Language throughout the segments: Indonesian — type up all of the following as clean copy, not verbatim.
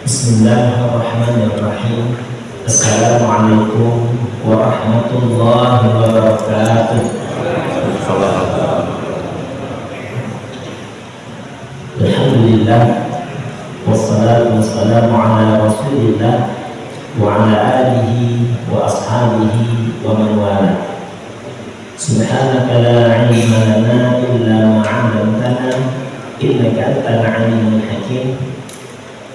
Bismillahirrahmanirrahim. Assalamualaikum warahmatullahi wabarakatuh. Alhamdulillah, wassalatu wassalamu ala rasulillah wa ala alihi wa ashabihi wa man wala. Subhanaka la ilma lana illa ma 'allamtana innaka antal alimul hakim.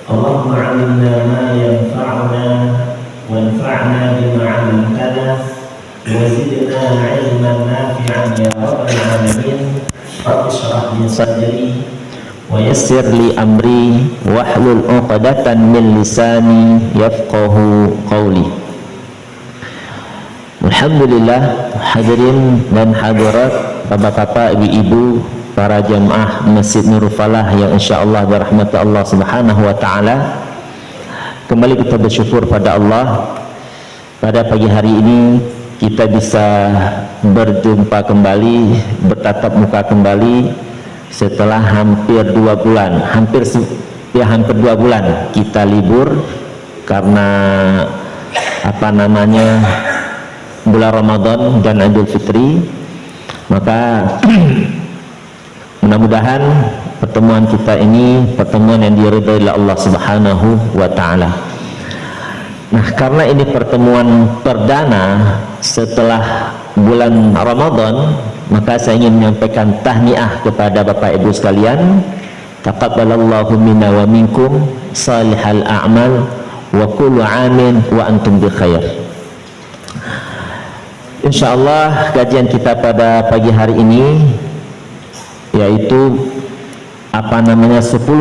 Allahumma 'allimna ma yanfa'una wanfa'na bima 'allamtana wa zidna 'ilman nafi'an ya rabbal alamin. Rabbi shrah li sadri wa yassir li amri wahlul 'uqdatan min lisani yafqahu qawli. Alhamdulillah, hadirin dan hadirat, bapak-bapak, ibu-ibu, para jemaah Masjid Nurul Falah yang insyaallah dirahmati Allah Subhanahu wa taala. Kembali kita bersyukur pada Allah, pada pagi hari ini kita bisa berjumpa kembali, bertatap muka kembali setelah hampir 2 bulan, hampir 2 bulan kita libur karena bulan Ramadan dan Idul Fitri. Maka mudah-mudahan pertemuan kita ini pertemuan yang diridhai oleh Allah Subhanahu wa taala. Nah, karena ini pertemuan perdana setelah bulan Ramadan, maka saya ingin menyampaikan tahniah kepada Bapak Ibu sekalian. Taqabbalallahu minna wa minkum salihal a'mal wa kullu amin wa antum bi khair. Insyaallah kajian kita pada pagi hari ini yaitu 10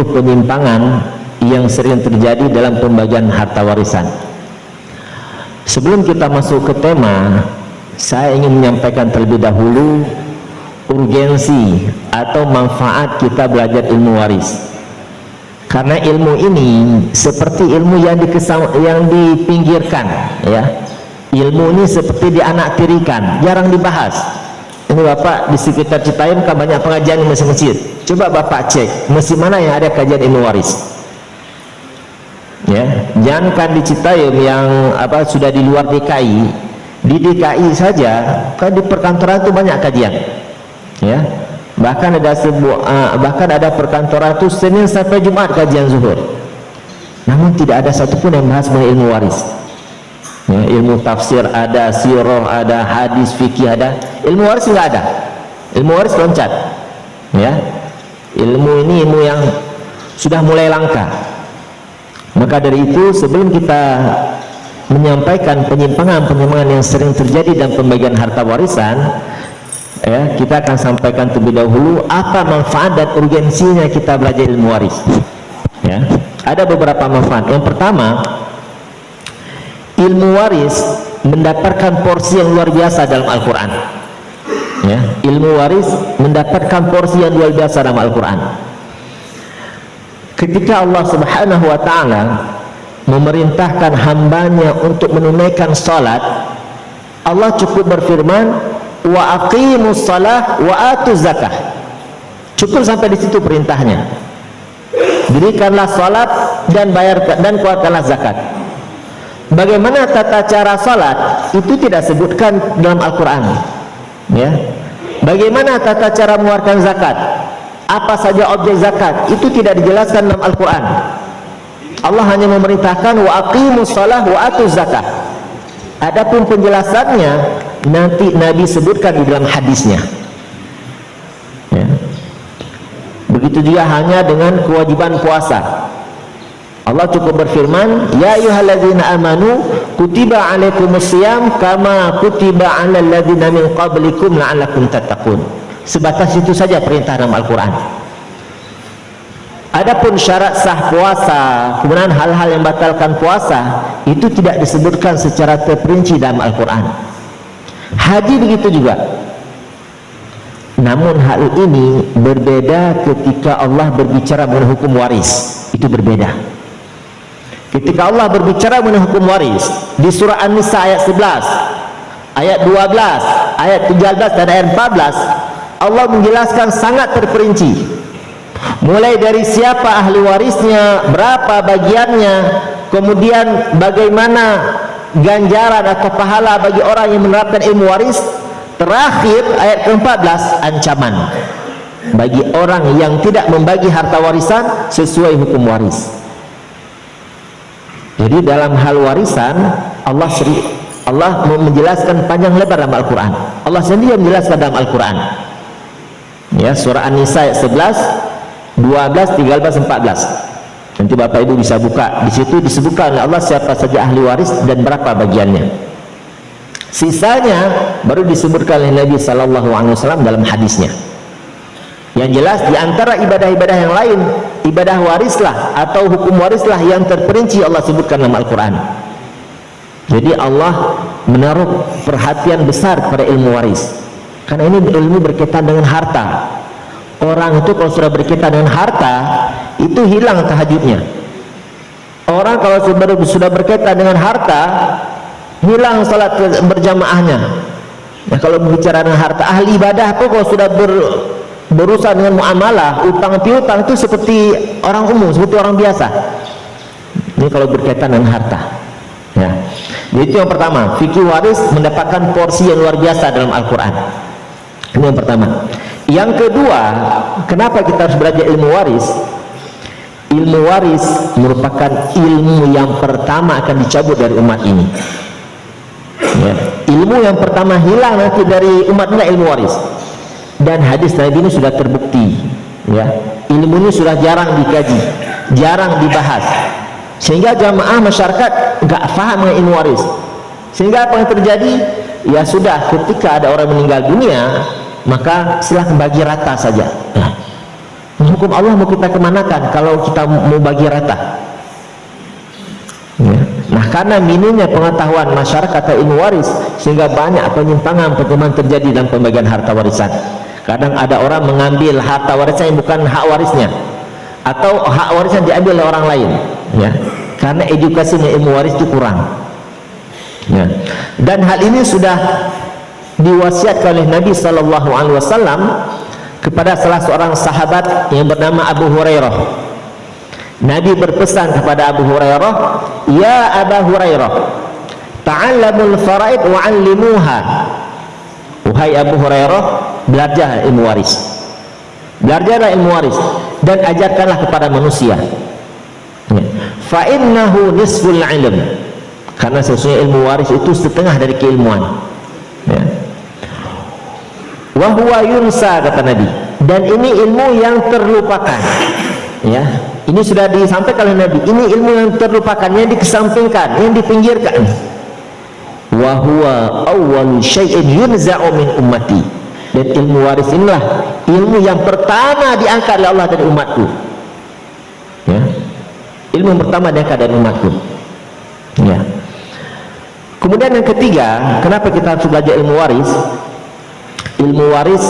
penyimpangan yang sering terjadi dalam pembagian harta warisan. Sebelum kita masuk ke tema, saya ingin menyampaikan terlebih dahulu urgensi atau manfaat kita belajar ilmu waris. Karena ilmu ini seperti ilmu yang dipinggirkan, ya. Ilmu ini seperti dianaktirikan, jarang dibahas. Ini Bapak di sekitar Citayam kan banyak pengajian di masjid-masjid. Coba Bapak cek masjid mana yang ada kajian ilmu waris. Ya, jangankan di Citayam yang sudah di luar DKI, di DKI saja kan di perkantoran itu banyak kajian. Ya, bahkan ada perkantoran itu Senin sampai Jumat kajian zuhur. Namun tidak ada satupun yang bahas mengenai ilmu waris. Ya, ilmu tafsir ada, sirah ada, hadis fikih ada, ilmu waris nggak ada. Ilmu waris loncat. Ya, ilmu ini ilmu yang sudah mulai langka. Maka dari itu, sebelum kita menyampaikan penyimpangan yang sering terjadi dalam pembagian harta warisan, ya, kita akan sampaikan terlebih dahulu apa manfaat dan urgensinya kita belajar ilmu waris. Ya, ada beberapa manfaat. Yang pertama, ilmu waris mendapatkan porsi yang luar biasa dalam Al-Quran. Ya, ilmu waris mendapatkan porsi yang luar biasa dalam Al-Quran. Ketika Allah Subhanahu wa ta'ala memerintahkan hambanya untuk menunaikan salat, Allah cukup berfirman, wa aqimus salah wa atuz zakah. Cukup sampai di situ perintahnya. Dirikanlah salat dan keluarkanlah zakat. Bagaimana tata cara salat itu tidak sebutkan dalam Al-Quran. Ya. Bagaimana tata cara mengeluarkan zakat, apa saja objek zakat, itu tidak dijelaskan dalam Al-Quran. Allah hanya memerintahkan wa aqimus shalah wa atuz zakah. Adapun penjelasannya nanti Nabi sebutkan di dalam hadisnya. Ya. Begitu juga hanya dengan kewajiban puasa. Allah cukup berfirman, ya ayyuhalladzina amanu kutiba alaikumusiyam kama kutiba alal ladzina min qablikum la'allakum tattaqun. Sebatas itu saja perintah dalam Al-Quran. Adapun syarat sah puasa, kemudian hal-hal yang batalkan puasa, itu tidak disebutkan secara terperinci dalam Al-Quran. Haji begitu juga. Namun hal ini berbeda ketika Allah berbicara mengenai hukum waris. Itu berbeda. Ketika Allah berbicara mengenai hukum waris di surah An-Nisa ayat 11, ayat 12, ayat 13 dan ayat 14, Allah menjelaskan sangat terperinci mulai dari siapa ahli warisnya, berapa bagiannya, kemudian bagaimana ganjaran atau pahala bagi orang yang menerapkan ilmu waris. Terakhir ayat ke-14, ancaman bagi orang yang tidak membagi harta warisan sesuai hukum waris. Jadi dalam hal warisan Allah menjelaskan panjang lebar dalam Al-Quran. Allah sendiri menjelaskan dalam Al-Quran, ya, surah An-Nisa ayat 11, 12, 13, 14. Nanti Bapak Ibu bisa buka. Di situ disebutkan oleh Allah siapa saja ahli waris dan berapa bagiannya. Sisanya baru disebutkan oleh Nabi SAW dalam hadisnya. Yang jelas di antara ibadah-ibadah yang lain, ibadah warislah atau hukum warislah yang terperinci Allah sebutkan dalam Al-Quran. Jadi Allah menaruh perhatian besar pada ilmu waris, karena ini ilmu berkaitan dengan harta. Orang itu kalau sudah berkaitan dengan harta, itu hilang tahajudnya. Orang kalau sudah berkaitan dengan harta, hilang salat berjamaahnya. Nah, kalau berbicara dengan harta, ahli ibadah pun kalau sudah berurusan dengan muamalah, utang piutang, itu seperti orang umum, seperti orang biasa. Ini kalau berkaitan dengan harta, ya. Jadi itu yang pertama, fikih waris mendapatkan porsi yang luar biasa dalam Al-Quran. Ini yang pertama. Yang kedua, kenapa kita harus belajar ilmu waris? Ilmu waris merupakan ilmu yang pertama akan dicabut dari umat ini, ya. Ilmu yang pertama hilang nanti dari umat ini, ilmu waris. Dan hadis Nabi ini sudah terbukti, ya. Ilmu ini sudah jarang dikaji, jarang dibahas, sehingga jamaah masyarakat nggak paham dengan ilmu waris. Sehingga apa yang terjadi? Ya sudah, ketika ada orang meninggal dunia, maka silahkan bagi rata saja. Nah, hukum Allah mau kita kemanakan kalau kita mau bagi rata, ya. Nah, karena minimnya pengetahuan masyarakat atau ilmu waris, sehingga banyak penyimpangan terjadi dalam pembagian harta warisan. Kadang ada orang mengambil harta warisan yang bukan hak warisnya, atau hak warisan diambil oleh orang lain, ya, karena edukasinya ilmu waris itu kurang, ya. Dan hal ini sudah diwasiatkan oleh Nabi SAW kepada salah seorang sahabat yang bernama Abu Hurairah. Nabi berpesan kepada Abu Hurairah, "Ya Abu Hurairah, ta'allamul faraid wa 'allimuha." Wahai Abu Hurairah, belajarlah ilmu waris. Belajarlah ilmu waris dan ajarkanlah kepada manusia. Fa innahu nisful ilm. Karena sesungguhnya ilmu waris itu setengah dari keilmuan. Ya. Wa huwa yunsa, kata Nabi. Dan ini ilmu yang terlupakan. Ya. Ini sudah disampaikan oleh Nabi. Ini ilmu yang terlupakan, yang dikesampingkan, yang dipinggirkan. Wa huwa awwal syai'in yunza'u min ummati. Dan ilmu waris inilah ilmu yang pertama diangkat oleh Allah dari umatku, ya. Ilmu yang pertama diangkat dari umatku, ya. Kemudian yang ketiga, kenapa kita harus belajar ilmu waris? Ilmu waris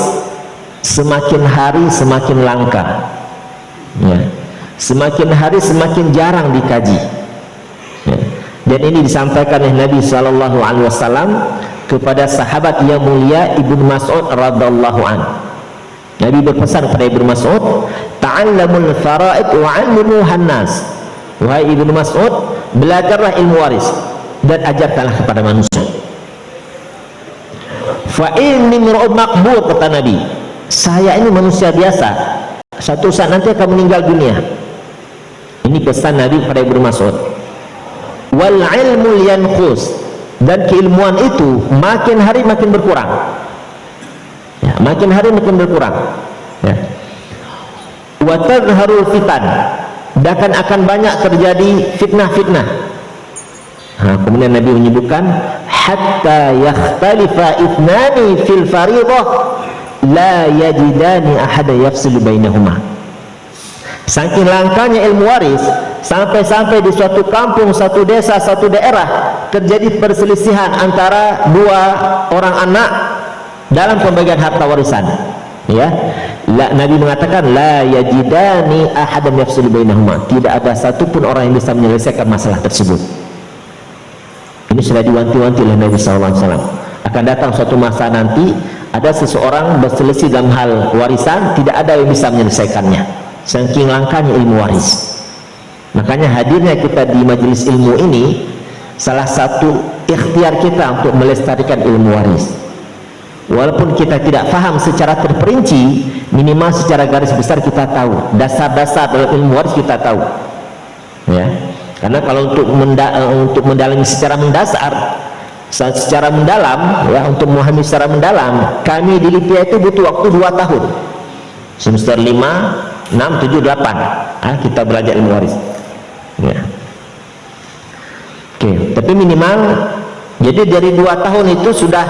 semakin hari semakin langka, ya. Semakin hari semakin jarang dikaji, ya. Dan ini disampaikan oleh Nabi SAW kepada sahabat yang mulia Ibnu Mas'ud radhiyallahu an. Nabi berpesan kepada Ibnu Mas'ud, "Ta'allamul fara'id wa 'allimuhan nas." Wahai Ibnu Mas'ud, belajarlah ilmu waris dan ajarkanlah kepada manusia. Fa inni mar'ud maqbur, kata Nabi, saya ini manusia biasa, satu saat nanti akan meninggal dunia. Ini pesan Nabi kepada Ibnu Mas'ud. Wal ilmu yanqus, dan keilmuan itu makin hari makin berkurang, ya, makin hari makin berkurang, ya. Wa tadhharul fitan, dan akan banyak terjadi fitnah-fitnah. Nah, kemudian Nabi menyebutkan hatta yakhtalifa ithnani fil fariḍah la yajidani ahada yafsilu bainahuma. Saking langkanya ilmu waris, sampai-sampai di suatu kampung, satu desa, satu daerah terjadi perselisihan antara dua orang anak dalam pembagian harta warisan, ya. Nabi mengatakan la yajidani ahadan yafsilu bainahuma, tidak ada satupun orang yang bisa menyelesaikan masalah tersebut. Ini sudah diwanti-wanti oleh Nabi SAW. Akan datang suatu masa nanti ada seseorang berselisih dalam hal warisan, tidak ada yang bisa menyelesaikannya. saking langkanya ilmu waris. Makanya hadirnya kita di majelis ilmu ini salah satu ikhtiar kita untuk melestarikan ilmu waris. Walaupun kita tidak paham secara terperinci, minimal secara garis besar kita tahu dasar-dasar dalam ilmu waris, kita tahu ya. Karena kalau untuk mendalami secara mendasar, secara mendalam ya, untuk memahami secara mendalam, kami di Lipia itu butuh waktu 2 tahun, semester 5, 6, 7, 8 kita belajar ilmu waris ya. Oke, tapi minimal jadi dari 2 tahun itu sudah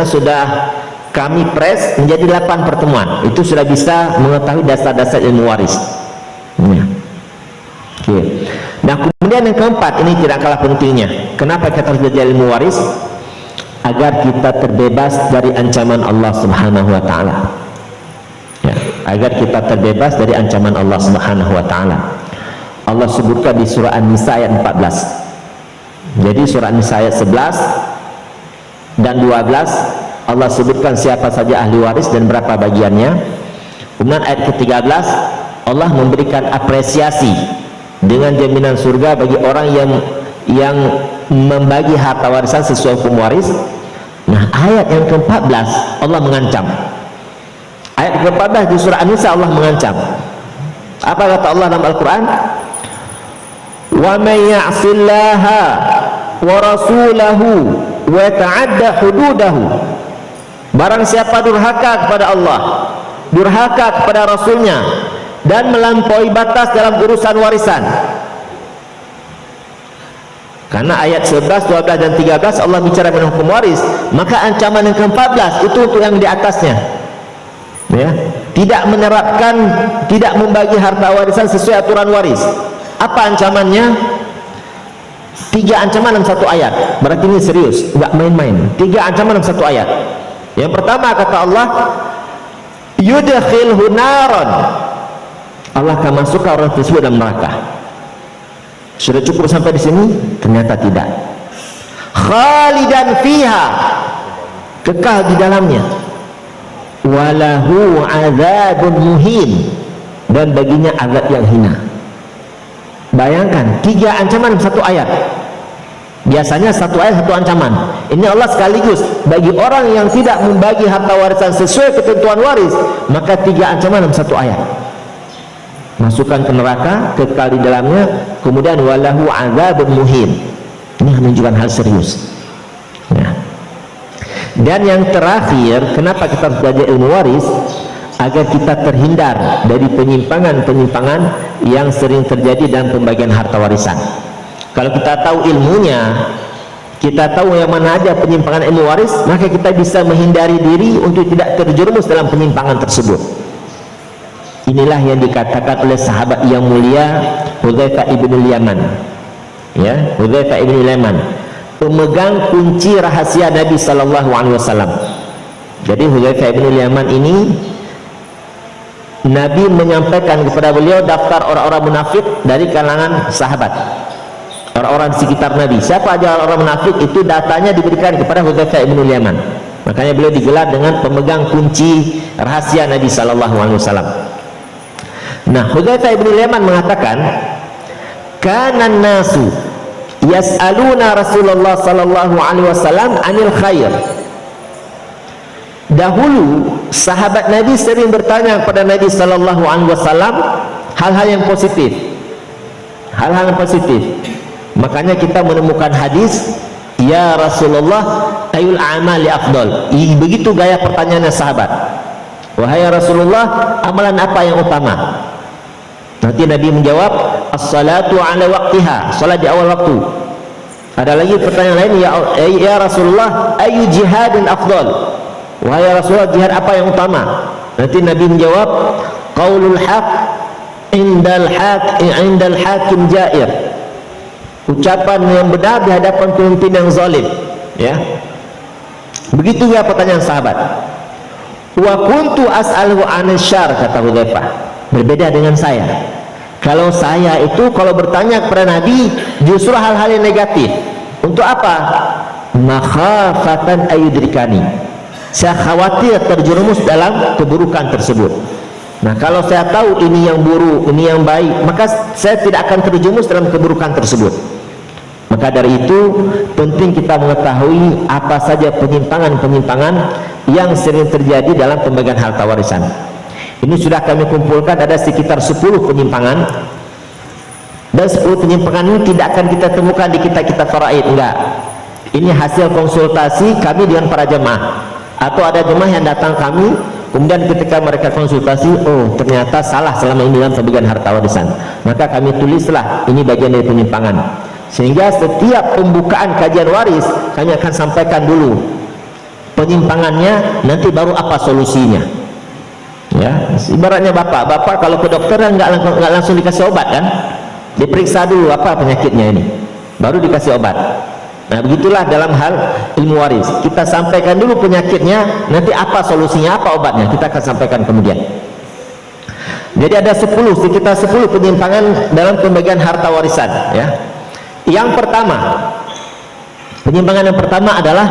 sudah kami press menjadi 8 pertemuan. Itu sudah bisa mengetahui dasar-dasar ilmu waris ya. Oke. Nah, kemudian yang keempat, ini tidak kalah pentingnya. Kenapa kita harus belajar ilmu waris? Agar kita terbebas dari ancaman Allah Subhanahu wa taala. Ya, agar kita terbebas dari ancaman Allah Subhanahu wa taala. Allah sebutkan di surah An-Nisa ayat 14. Jadi surah An-Nisa ayat 11 dan 12 Allah sebutkan siapa saja ahli waris dan berapa bagiannya. Kemudian ayat ke-13 Allah memberikan apresiasi dengan jaminan surga bagi orang yang membagi harta warisan sesuai hukum waris. Nah, ayat yang ke-14 Allah mengancam. Ayat ke-14 di surah An-Nisa Allah mengancam. Apa kata Allah dalam Al-Quran? Wa may ya'sillaha wa rasulahu wa ta'adda hududahu. Barang siapa durhaka kepada Allah, durhaka kepada Rasulnya, dan melampaui batas dalam urusan warisan. Karena ayat 11, 12 dan 13 Allah bicara mengenai hukum waris, maka ancaman yang ke-14 itu untuk yang di atasnya ya, tidak menerapkan, tidak membagi harta warisan sesuai aturan waris. Apa ancamannya? 3 ancaman dalam 1 ayat. Berarti ini serius, enggak main-main. 3 ancaman dalam 1 ayat. Yang pertama kata Allah, yudkhilhu naron, Allah akan masukkan orang tersebut dalam neraka. Sudah cukup sampai di sini? Ternyata tidak. Khalidan fiha, kekal di dalamnya. Walahu azabun muhin, dan baginya azab yang hina. Bayangkan 3 ancaman dalam 1 ayat. Biasanya 1 ayat 1 ancaman. Ini Allah sekaligus bagi orang yang tidak membagi harta warisan sesuai ketentuan waris, maka 3 ancaman dalam 1 ayat. Masukkan ke neraka, kekal di dalamnya, kemudian walahu azabun muhin. Ini menunjukkan hal serius ya. Dan yang terakhir, kenapa kita harus belajar ilmu waris? Agar kita terhindar dari penyimpangan-penyimpangan yang sering terjadi dalam pembagian harta warisan. Kalau kita tahu ilmunya, kita tahu yang mana aja penyimpangan ilmu waris, maka kita bisa menghindari diri untuk tidak terjerumus dalam penyimpangan tersebut. Inilah yang dikatakan oleh sahabat yang mulia Hudzaifah ibn Yaman ya, Hudzaifah ibn Yaman, pemegang kunci rahasia Nabi sallallahu alaihi wasallam. Jadi Hudzaifah ibn Yaman ini, Nabi menyampaikan kepada beliau daftar orang-orang munafik dari kalangan sahabat, orang-orang di sekitar Nabi. Siapa aja orang munafik itu datanya diberikan kepada Hudzaifah ibn Yaman. Makanya beliau digelar dengan pemegang kunci rahasia Nabi sallallahu alaihi wasallam. Nah, Hudzaifah ibn Yaman mengatakan, kanan nasu yas'aluna Rasulullah sallallahu alaihi wasallam anil khair. Dahulu sahabat Nabi sering bertanya kepada Nabi sallallahu alaihi wasallam hal-hal yang positif. Hal-hal yang positif. Makanya kita menemukan hadis, ya Rasulullah, ayul amali afdal. Begitu gaya pertanyaannya sahabat. Wahai Rasulullah, amalan apa yang utama? Nanti Nabi menjawab, as-salatu ala waqtiha, salat di awal waktu. Ada lagi pertanyaan lain, ya Rasulullah, ayu jihadin afdal? Wahai Rasulullah, jihad apa yang utama? Nanti Nabi menjawab, qaulul haq indal hakim jair, ucapan yang benar di hadapan pemimpin yang zalim ya. Begitu ya pertanyaan sahabat. Wa kuntu as'aluhu 'anil syarr, kata Hudzaifah. Berbeda dengan saya. Kalau saya itu kalau bertanya kepada Nabi justru hal-hal yang negatif. Untuk apa? Makhafatan ayudrikani, saya khawatir terjerumus dalam keburukan tersebut. Nah, kalau saya tahu ini yang buruk, ini yang baik, maka saya tidak akan terjerumus dalam keburukan tersebut. Maka dari itu penting kita mengetahui apa saja penyimpangan-penyimpangan yang sering terjadi dalam pembagian harta warisan. Ini sudah kami kumpulkan ada sekitar 10 penyimpangan, dan 10 penyimpangan ini tidak akan kita temukan di kitab-kitab faraid, enggak. Ini hasil konsultasi kami dengan para jemaah, atau ada jemaah yang datang kami, kemudian ketika mereka konsultasi, oh ternyata salah selama ini dalam pembagian harta warisan, maka kami tulislah ini bagian dari penyimpangan. Sehingga setiap pembukaan kajian waris kami akan sampaikan dulu penyimpangannya, nanti baru apa solusinya. Ya, ibaratnya bapak kalau ke dokter nggak langsung dikasih obat kan, diperiksa dulu apa penyakitnya ini, baru dikasih obat. Nah, begitulah dalam hal ilmu waris, kita sampaikan dulu penyakitnya, nanti apa solusinya, apa obatnya, kita akan sampaikan kemudian. Jadi ada sekitar 10 penyimpangan dalam pembagian harta warisan, ya. Yang pertama, penyimpangan yang pertama adalah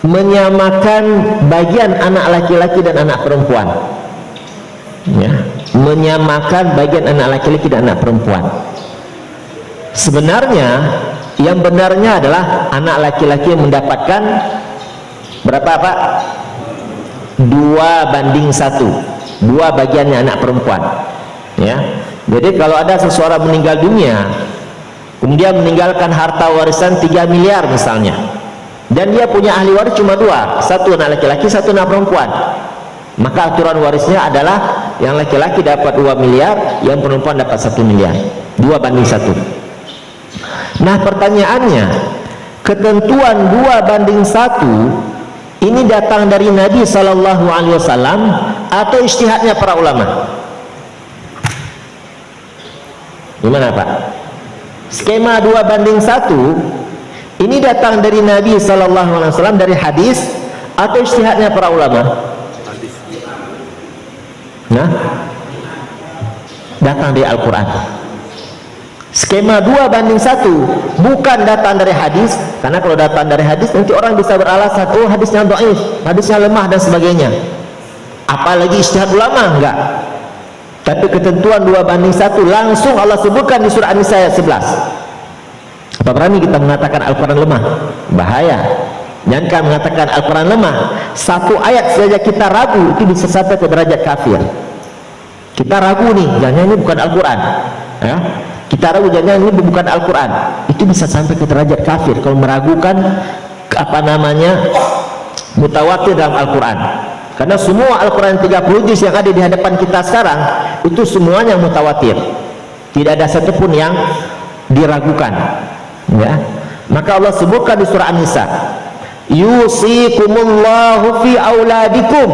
menyamakan bagian anak laki-laki dan anak perempuan, ya, menyamakan bagian anak laki-laki dan anak perempuan. Sebenarnya yang benarnya adalah anak laki-laki mendapatkan berapa Pak? 2:1, 2 bagiannya anak perempuan, ya. Jadi kalau ada seseorang meninggal dunia, kemudian meninggalkan harta warisan 3 miliar misalnya, dan dia punya ahli waris cuma 2, 1 anak laki-laki, 1 anak perempuan, maka aturan warisnya adalah yang laki-laki dapat 2 miliar, yang perempuan dapat 1 miliar, 2:1. Nah, pertanyaannya, ketentuan 2:1 ini datang dari Nabi SAW atau ijtihadnya para ulama? Gimana Pak? Skema 2:1 ini datang dari Nabi SAW, dari hadis, atau ijtihadnya para ulama? Nah, datang dari Al-Quran. Skema 2:1 bukan datang dari hadis, karena kalau datang dari hadis nanti orang bisa beralasan, oh hadisnya dhaif, hadisnya lemah dan sebagainya. Apalagi ijtihad ulama, enggak. Tapi ketentuan 2:1 langsung Allah sebutkan di surah An-Nisa ayat 11. Apa berani kita mengatakan Al-Quran lemah? Bahaya. Jangan mengatakan Al-Quran lemah, 1 ayat saja kita ragu, itu bisa sampai ke derajat kafir. Kita ragu nih, jangan ini bukan Al-Quran, ya. Kita ragu jangan ini bukan Al-Quran, itu bisa sampai ke derajat kafir kalau meragukan mutawatir dalam Al-Quran. Karena semua Al-Quran 30 juz yang ada di hadapan kita sekarang itu semuanya mutawatir, tidak ada satupun yang diragukan, ya. Maka Allah sebutkan di surah An-Nisa, yusikumullahu fi auladikum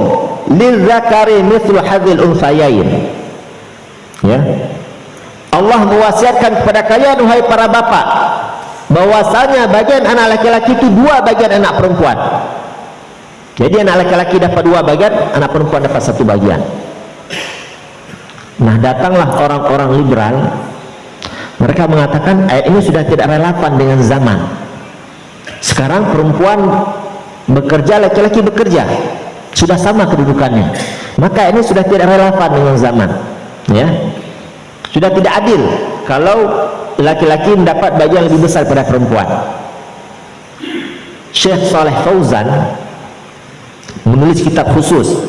lizzakari mithlu hadzal unthayain, ya. Allah mewasiatkan kepada kalian wahai para bapak bahwasanya bagian anak laki-laki itu 2 bagian anak perempuan. Jadi anak laki-laki dapat 2 bagian, anak perempuan dapat 1 bagian. Nah, datanglah orang-orang liberal, mereka mengatakan ayat ini sudah tidak relevan dengan zaman. Sekarang perempuan bekerja, laki-laki bekerja, sudah sama kedudukannya, maka ini sudah tidak relevan dengan zaman, ya. Sudah tidak adil kalau laki-laki mendapat bagian lebih besar pada perempuan. Syekh Saleh Fauzan menulis kitab khusus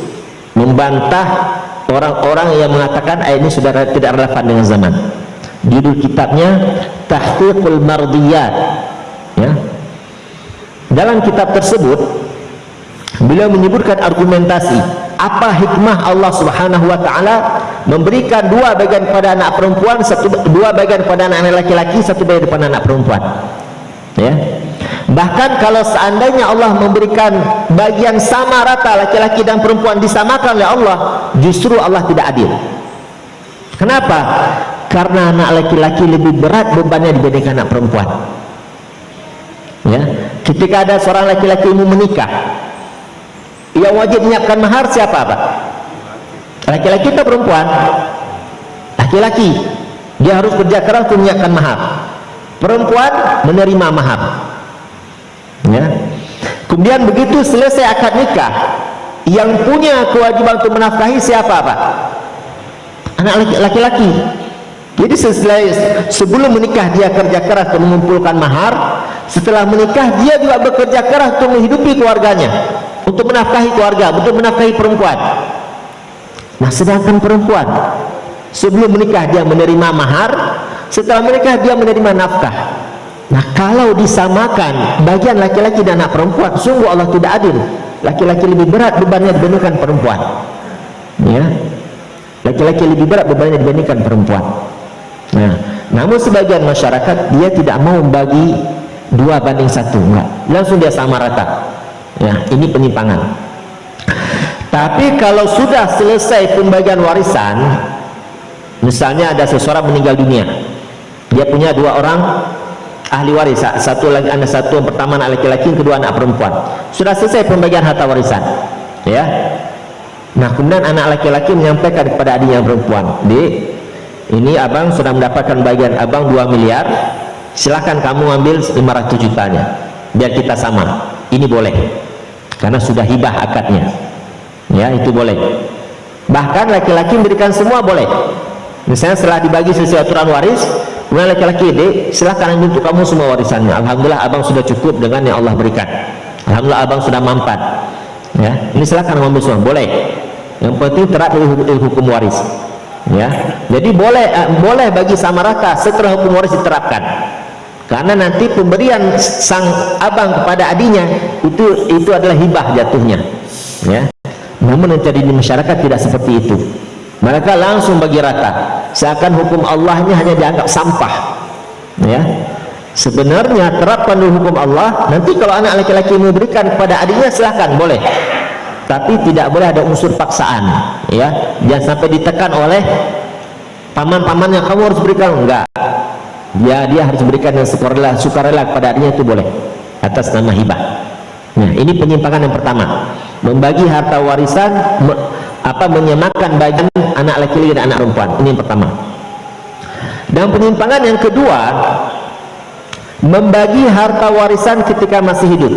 membantah orang-orang yang mengatakan ayat ini sudah tidak relevan dengan zaman. Judul kitabnya Tahqiqul Mardiyat, ya. Dalam kitab tersebut beliau menyebutkan argumentasi apa hikmah Allah Subhanahu wa taala memberikan 2 bagian pada anak perempuan, 2 bagian pada anak laki-laki, 1 bagian pada anak perempuan, ya. Bahkan kalau seandainya Allah memberikan bagian sama rata laki-laki dan perempuan disamakan oleh Allah, justru Allah tidak adil. Kenapa? Karena anak laki-laki lebih berat bebannya dibandingkan anak perempuan, ya. Ketika ada seorang laki-laki mau menikah, yang wajib menyiapkan mahar siapa Pak? Laki-laki atau perempuan? Laki-laki. Dia harus kerja keras untuk menyiapkan mahar. Perempuan menerima mahar, ya. Kemudian begitu selesai akad nikah, yang punya kewajiban untuk menafkahi siapa Pak? anak laki-laki. Jadi sebelum menikah dia kerja keras untuk mengumpulkan mahar, setelah menikah dia juga bekerja keras untuk menghidupi keluarganya, untuk menafkahi keluarga, untuk menafkahi perempuan. Nah, sedangkan perempuan sebelum menikah dia menerima mahar, setelah menikah dia menerima nafkah. Nah, kalau disamakan bagian laki-laki dan anak perempuan, sungguh Allah tidak adil. Laki-laki lebih berat bebannya dibandingkan perempuan, ya. Laki-laki lebih berat bebannya dibandingkan perempuan. Nah, namun sebagian masyarakat dia tidak mau membagi 2:1, enggak, langsung dia sama rata. Ya, ini penyimpangan. Tapi kalau sudah selesai pembagian warisan, misalnya ada seseorang meninggal dunia, dia punya 2 orang ahli waris, satu lagi anak, satu yang pertama anak laki-laki, yang kedua anak perempuan. Sudah selesai pembagian harta warisan, ya. Nah, kemudian anak laki-laki menyampaikan kepada adiknya perempuan, "Dek, ini abang sudah mendapatkan bagian abang 2 miliar, silahkan kamu ambil 500 jutanya, biar kita sama." Ini boleh, karena sudah hibah akadnya, ya, itu boleh. Bahkan laki-laki memberikan semua boleh. Misalnya setelah dibagi sesuai aturan waris, kemudian laki-laki, "Dek, silahkan ambil untuk kamu semua warisannya, alhamdulillah abang sudah cukup dengan yang Allah berikan, alhamdulillah abang sudah mampat, ya, ini silahkan ambil semua." Boleh, yang penting terapkan hukum waris, ya. Jadi boleh bagi sama rata setelah hukum waris diterapkan, karena nanti pemberian sang abang kepada adiknya itu adalah hibah jatuhnya, ya. Namun yang terjadi di masyarakat tidak seperti itu. Mereka langsung bagi rata, seakan hukum Allahnya hanya dianggap sampah, ya. Sebenarnya terapkan dulu hukum Allah. Nanti kalau anak laki-laki memberikan kepada adiknya silahkan, boleh, tapi tidak boleh ada unsur paksaan, ya. Jangan sampai ditekan oleh paman-paman yang kamu harus berikan, enggak. Dia harus berikan yang sukarela kepada adiknya, itu boleh atas nama hibah. Nah, ini penyimpangan yang pertama, membagi harta warisan, menyamakan bagian anak laki-laki dan anak perempuan. Ini yang pertama. Dan penyimpangan yang kedua, membagi harta warisan ketika masih hidup.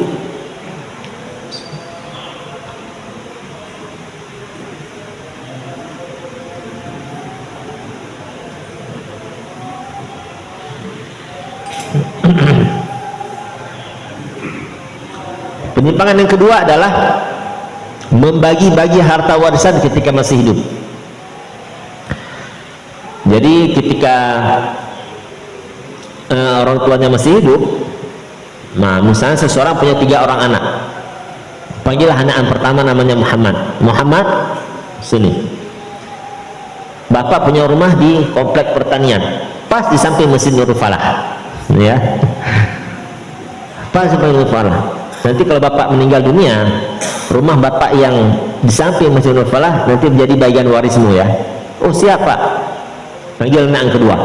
Penyimpangan yang kedua adalah membagi-bagi harta warisan ketika masih hidup. Jadi ketika orang tuanya masih hidup, nah misalnya seseorang punya 3 orang anak, panggillah anak yang pertama namanya Muhammad. Muhammad, sini, bapak punya rumah di komplek pertanian, pas di samping Masjid Nurul Falah, ya, pas di samping Nurul Falah. Nanti kalau bapak meninggal dunia, rumah bapak yang di samping Masjid Nurul Falah nanti menjadi bagian warismu, ya. Oh, siapa? Panggil anak yang kedua.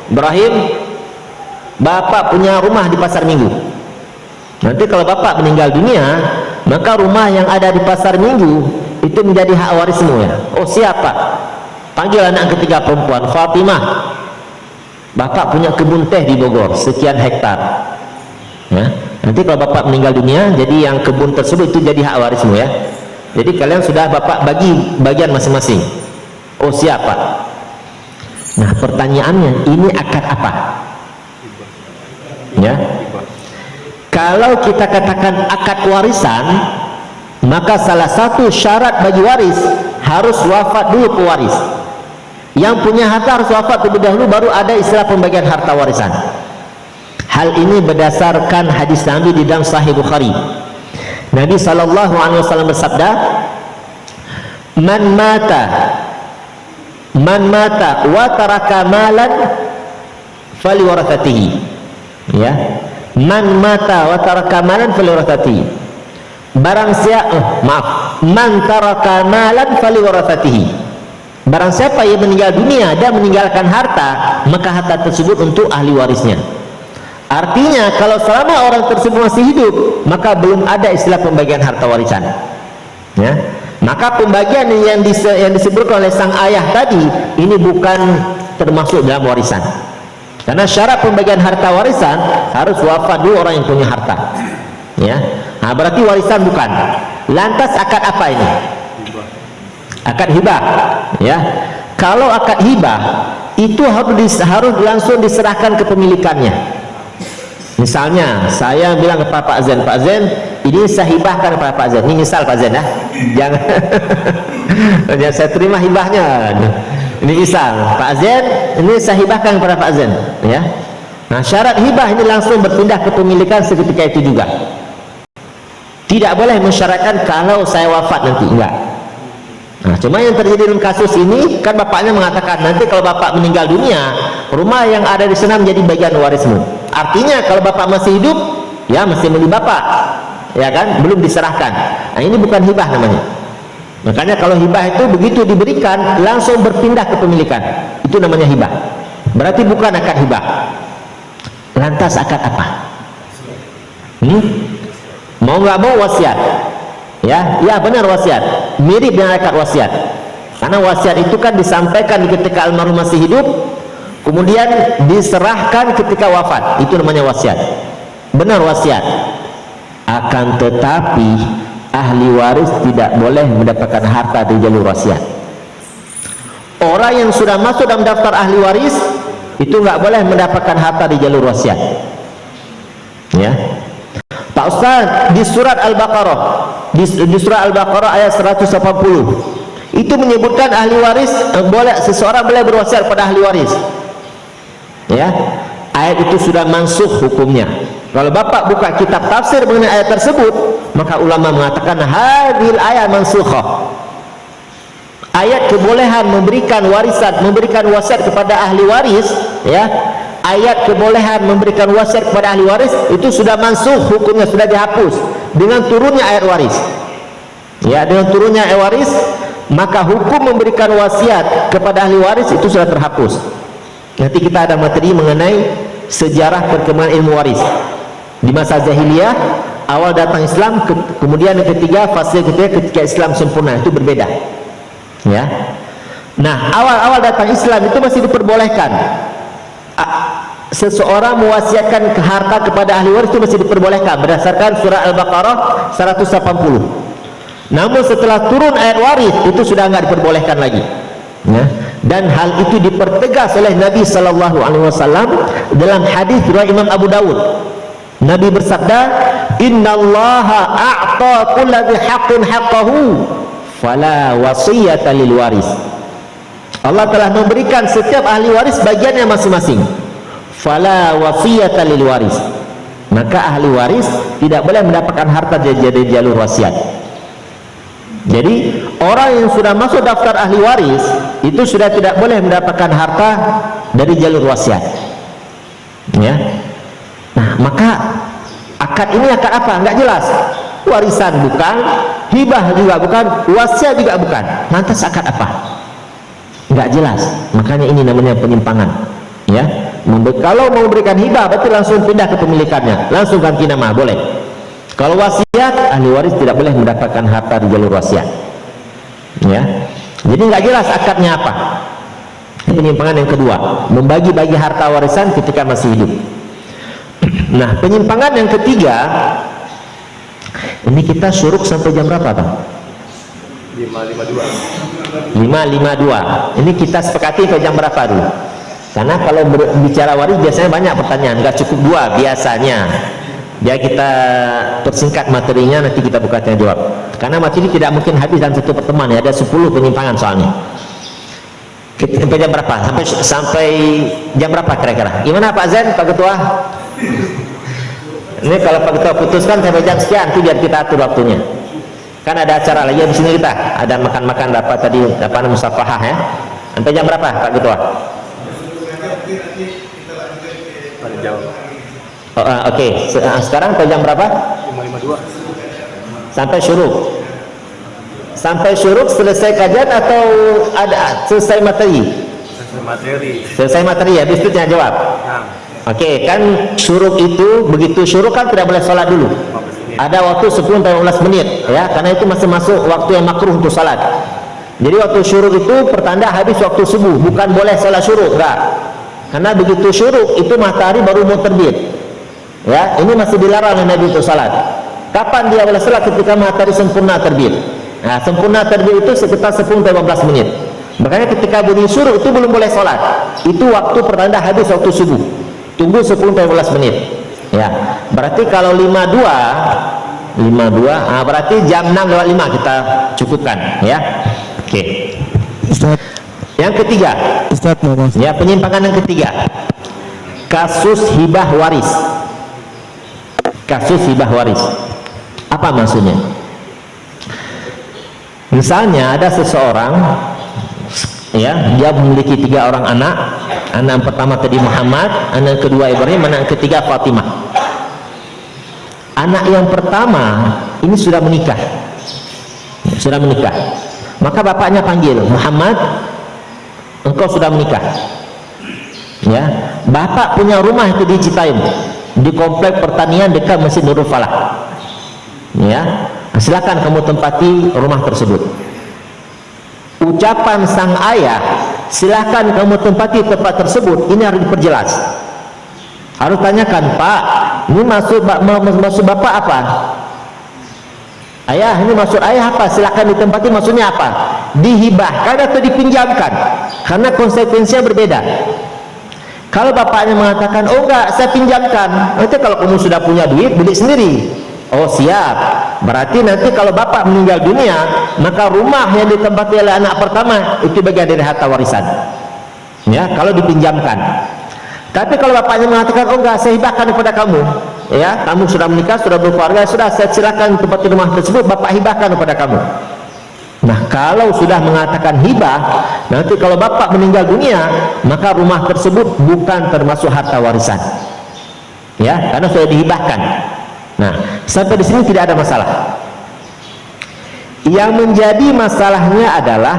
Ibrahim, bapak punya rumah di Pasar Minggu. Nanti kalau bapak meninggal dunia, maka rumah yang ada di Pasar Minggu itu menjadi hak warismu, ya. Oh, siapa? Panggil anak yang ketiga perempuan. Fatimah, bapak punya kebun teh di Bogor sekian hektar, ya. Nanti kalau bapak meninggal dunia, jadi yang kebun tersebut itu jadi hak warismu, ya. Jadi kalian sudah bapak bagi bagian masing-masing. Oh, siapa? Nah, pertanyaannya, ini akad apa? Ya, kalau kita katakan akad warisan, maka salah satu syarat bagi waris harus wafat dulu pewaris. Yang punya harta harus wafat terlebih dahulu, baru ada istilah pembagian harta warisan. Hal ini berdasarkan hadis Nabi di dalam Sahih Bukhari. Nabi SAW bersabda, man mata wa taraka malan faliwarathatihi, ya. Man mata wa taraka malan faliwarathatihi. Barang siapa, man taraka malan faliwarathatihi. Barang siapa yang meninggal dunia dan meninggalkan harta, maka harta tersebut untuk ahli warisnya. Artinya kalau selama orang tersebut masih hidup, maka belum ada istilah pembagian harta warisan, ya. Maka pembagian yang disebutkan oleh sang ayah tadi ini bukan termasuk dalam warisan, karena syarat pembagian harta warisan harus wafat dulu orang yang punya harta, ya. Nah, berarti warisan bukan. Lantas akad apa ini? Akad hibah, ya. Kalau akad hibah itu harus langsung diserahkan ke pemilikannya. Misalnya saya bilang kepada Pak Zain, Pak Zain, ini saya hibahkan kepada Pak Zain. Ini misal Pak Zain, ya, jangan jangan saya terima hibahnya. Ini misal Pak Zain, ini saya hibahkan kepada Pak Zain, ya. Nah, syarat hibah ini langsung berpindah ke pemilikan seketika itu juga. Tidak boleh mensyaratkan kalau saya wafat nanti, enggak. Nah, cuma yang terjadi dalam kasus ini kan bapaknya mengatakan nanti kalau bapak meninggal dunia, rumah yang ada di sana menjadi bagian warismu. Artinya kalau bapak masih hidup, ya masih milik bapak, ya kan, belum diserahkan. Nah, ini bukan hibah namanya. Makanya kalau hibah itu begitu diberikan langsung berpindah ke pemilikan, itu namanya hibah. Berarti bukan akad hibah. Lantas akad apa? Mau nggak mau wasiat. Ya, ya benar wasiat, mirip dengan akad wasiat. Karena wasiat itu kan disampaikan ketika almarhum masih hidup, kemudian diserahkan ketika wafat. Itu namanya wasiat. Benar wasiat. Akan tetapi ahli waris tidak boleh mendapatkan harta dari jalur wasiat. Orang yang sudah masuk dalam daftar ahli waris itu nggak boleh mendapatkan harta di jalur wasiat. Ya. Pak Ustaz, di surat Al-Baqarah, di surat Al-Baqarah ayat 180 itu menyebutkan ahli waris seseorang boleh berwasiat pada ahli waris. Ya, ayat itu sudah mansuh hukumnya. Kalau Bapak buka kitab tafsir mengenai ayat tersebut, maka ulama mengatakan hadhil ayat mansukhah. Ayat kebolehan memberikan warisan, memberikan wasiat kepada ahli waris, ya. Ayat kebolehan memberikan wasiat kepada ahli waris itu sudah mansuh, hukumnya sudah dihapus dengan turunnya ayat waris. Ya, dengan turunnya ayat waris, maka hukum memberikan wasiat kepada ahli waris itu sudah terhapus. Nanti kita ada materi mengenai sejarah perkembangan ilmu waris di masa jahiliyah, awal datang Islam, kemudian yang ketiga, fase ketiga ketika Islam sempurna, itu berbeda. Ya. Nah, awal-awal datang Islam itu masih diperbolehkan. Seseorang mewasiatkan ke harta kepada ahli waris itu masih diperbolehkan berdasarkan surah Al-Baqarah 180. Namun setelah turun ayat waris itu sudah nggak diperbolehkan lagi, ya. Dan hal itu dipertegas oleh Nabi Sallallahu Alaihi Wasallam dalam hadis riwayat Imam Abu Dawud. Nabi bersabda, Innallaha a'ta kulli dzi haqqin haqqahu fala wasiyata lil waris. Allah telah memberikan setiap ahli waris bagiannya masing-masing. Fala wasiyata lil waris. Maka ahli waris tidak boleh mendapatkan harta dari jalur wasiat. Jadi orang yang sudah masuk daftar ahli waris itu sudah tidak boleh mendapatkan harta dari jalur wasiat. Ya. Nah, maka akad ini akad apa? Enggak jelas. Warisan bukan, hibah juga bukan, wasiat juga bukan. Lantas akad apa? Enggak jelas. Makanya ini namanya penyimpangan. Ya. Kalau mau memberikan hibah berarti langsung pindah ke pemilikannya, langsung ganti nama, boleh. Kalau wasiat, ahli waris tidak boleh mendapatkan harta di jalur wasiat. Ya. Jadi nggak jelas akadnya apa. Penyimpangan yang kedua, membagi-bagi harta warisan ketika masih hidup. Nah, penyimpangan yang ketiga, ini kita syuruk sampai jam berapa, Pak? 5.52. Ini kita sepakati sampai jam berapa dulu? Karena kalau berbicara waris biasanya banyak pertanyaan, nggak cukup dua biasanya. Biar kita persingkat materinya, nanti kita buka tanya jawab. Karena materi tidak mungkin habis dalam satu pertemuan, ya, ada 10 penyimpangan soalnya. Sampai jam berapa? Sampai jam berapa kira-kira? Gimana Pak Zain, Pak Ketua? Ini kalau Pak Ketua putuskan sampai jam sekian, itu biar kita atur waktunya. Kan ada acara lagi di sini kita, ada makan-makan dapat tadi, apa namanya musafahah, ya. Sampai jam berapa Pak Ketua? Oke. Sekarang sampai jam berapa? 5.52. Sampai syuruk. Sampai syuruk selesai kajian atau ada selesai materi? Selesai materi ya, habis itu tanya jawab. Oke, kan syuruk itu begitu syuruk kan tidak boleh sholat dulu. Ada waktu 10-15 menit, ya, karena itu masih masuk waktu yang makruh untuk sholat. Jadi waktu syuruk itu pertanda habis waktu subuh, bukan boleh sholat syuruk, enggak. Karena begitu syuruk itu matahari baru mau terbit. Ya, ini masih dilarang oleh Nabi untuk salat. Kapan dia boleh salat? Ketika matahari sempurna terbit. Nah, sempurna terbit itu sekitar 10-15 menit. Makanya ketika bunyi syuruk itu belum boleh sholat. Itu waktu pertanda habis waktu subuh. Tunggu 10-15 menit. Ya, berarti kalau 52, berarti jam 6:05 kita cukupkan, ya. Oke. Ustaz. Yang ketiga, Ustaz, ya, penyimpangan yang ketiga, kasus hibah waris. Kasus hibah waris. Apa maksudnya? Misalnya ada seseorang, ya, dia memiliki 3 orang anak. Anak yang pertama tadi Muhammad, anak yang kedua Ibrahim, anak yang ketiga Fatimah. Anak yang pertama ini sudah menikah, maka bapaknya panggil, Muhammad, engkau sudah menikah, ya. Bapak punya rumah itu di Citaim, di komplek pertanian dekat Masjid Nurul Falah, ya. Silakan kamu tempati rumah tersebut. Ucapan sang ayah, silakan kamu tempati tempat tersebut, ini harus diperjelas. Harus tanyakan, Pak, ini maksud bapak apa? Ayah, ini maksud ayah apa? Silakan ditempati, maksudnya apa? Dihibahkan atau dipinjamkan? Karena konsekuensinya berbeda. Kalau bapaknya mengatakan, oh enggak, saya pinjamkan, nanti kalau kamu sudah punya duit, beli sendiri. Oh siap, berarti nanti kalau bapak meninggal dunia, maka rumah yang ditempati oleh anak pertama itu bagian dari harta warisan, ya, kalau dipinjamkan. Tapi kalau bapaknya mengatakan, oh enggak, saya hibahkan kepada kamu, ya, kamu sudah menikah, sudah berkeluarga, sudah, saya silakan tempati rumah tersebut, bapak hibahkan kepada kamu. Nah, kalau sudah mengatakan hibah, nanti kalau bapak meninggal dunia, maka rumah tersebut bukan termasuk harta warisan, ya, karena sudah dihibahkan. Nah, sampai di sini tidak ada masalah. Yang menjadi masalahnya adalah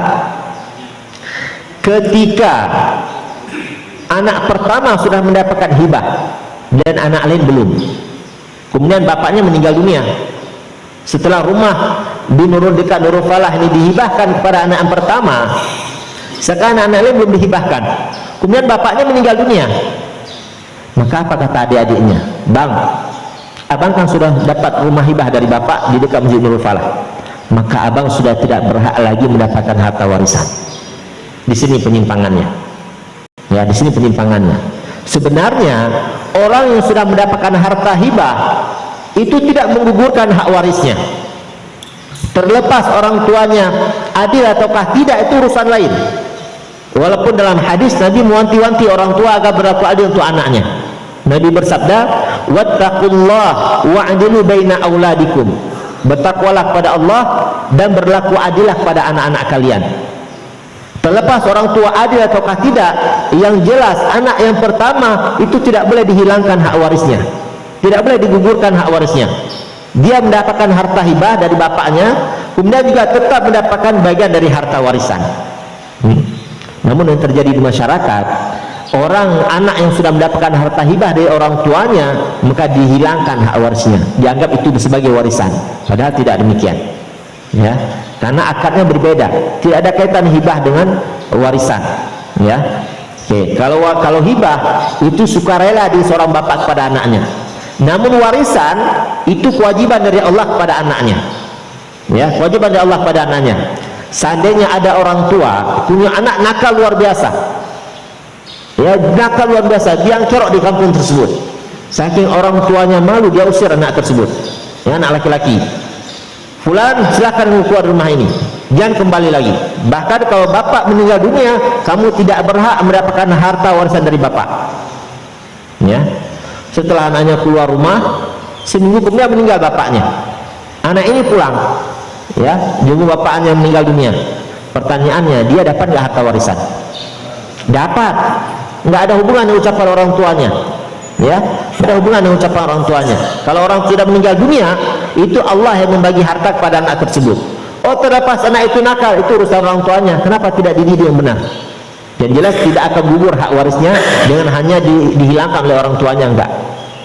ketika anak pertama sudah mendapatkan hibah dan anak lain belum, kemudian bapaknya meninggal dunia. Setelah rumah di dekat Nurul Falah ini dihibahkan kepada anak yang pertama, sekarang anak lain belum dihibahkan, kemudian bapaknya meninggal dunia. Maka apa kata adik-adiknya? Bang, abang kan sudah dapat rumah hibah dari bapak di dekat Masjid Nurul Falah, maka abang sudah tidak berhak lagi mendapatkan harta warisan. Di sini penyimpangannya, ya, di sini penyimpangannya. Sebenarnya orang yang sudah mendapatkan harta hibah itu tidak menggugurkan hak warisnya, terlepas orang tuanya adil ataukah tidak, itu urusan lain. Walaupun dalam hadis Nabi mewanti-wanti orang tua agar berlaku adil untuk anaknya. Nabi bersabda, wattaqullah wa'dilu baina auladikum, bertakwalah kepada Allah dan berlaku adillah kepada anak-anak kalian. Terlepas orang tua adil ataukah tidak, yang jelas anak yang pertama itu tidak boleh dihilangkan hak warisnya, tidak boleh digugurkan hak warisnya. Dia mendapatkan harta hibah dari bapaknya, kemudian juga tetap mendapatkan bagian dari harta warisan. Namun yang terjadi di masyarakat, orang anak yang sudah mendapatkan harta hibah dari orang tuanya, maka dihilangkan hak warisnya, dianggap itu sebagai warisan, padahal tidak demikian, ya, karena akadnya berbeda, tidak ada kaitan hibah dengan warisan, ya. Oke, kalau hibah itu sukarela di seorang bapak kepada anaknya, namun warisan itu kewajiban dari Allah kepada anaknya, ya, kewajiban dari Allah kepada anaknya. Seandainya ada orang tua punya anak nakal luar biasa, ya, nakal luar biasa, dia kerok di kampung tersebut, saking orang tuanya malu, dia usir anak tersebut, ya, anak laki-laki. Fulan, silakan keluar rumah ini, jangan kembali lagi. Bahkan kalau bapak meninggal dunia, kamu tidak berhak mendapatkan harta warisan dari bapak, ya. Setelah anaknya keluar rumah, seminggu kemudian meninggal bapaknya, anak ini pulang, ya, jumpa bapaknya meninggal dunia. Pertanyaannya, dia dapat nggak harta warisan? Dapat. Nggak ada hubungan dengan ucapan orang tuanya, ya, nggak ada hubungan dengan ucapan orang tuanya. Kalau orang sudah meninggal dunia, itu Allah yang membagi harta kepada anak tersebut. Oh, terlepas anak itu nakal, itu urusan orang tuanya, kenapa tidak dididik yang benar? Yang jelas tidak akan gugur hak warisnya dengan hanya dihilangkan oleh orang tuanya, enggak.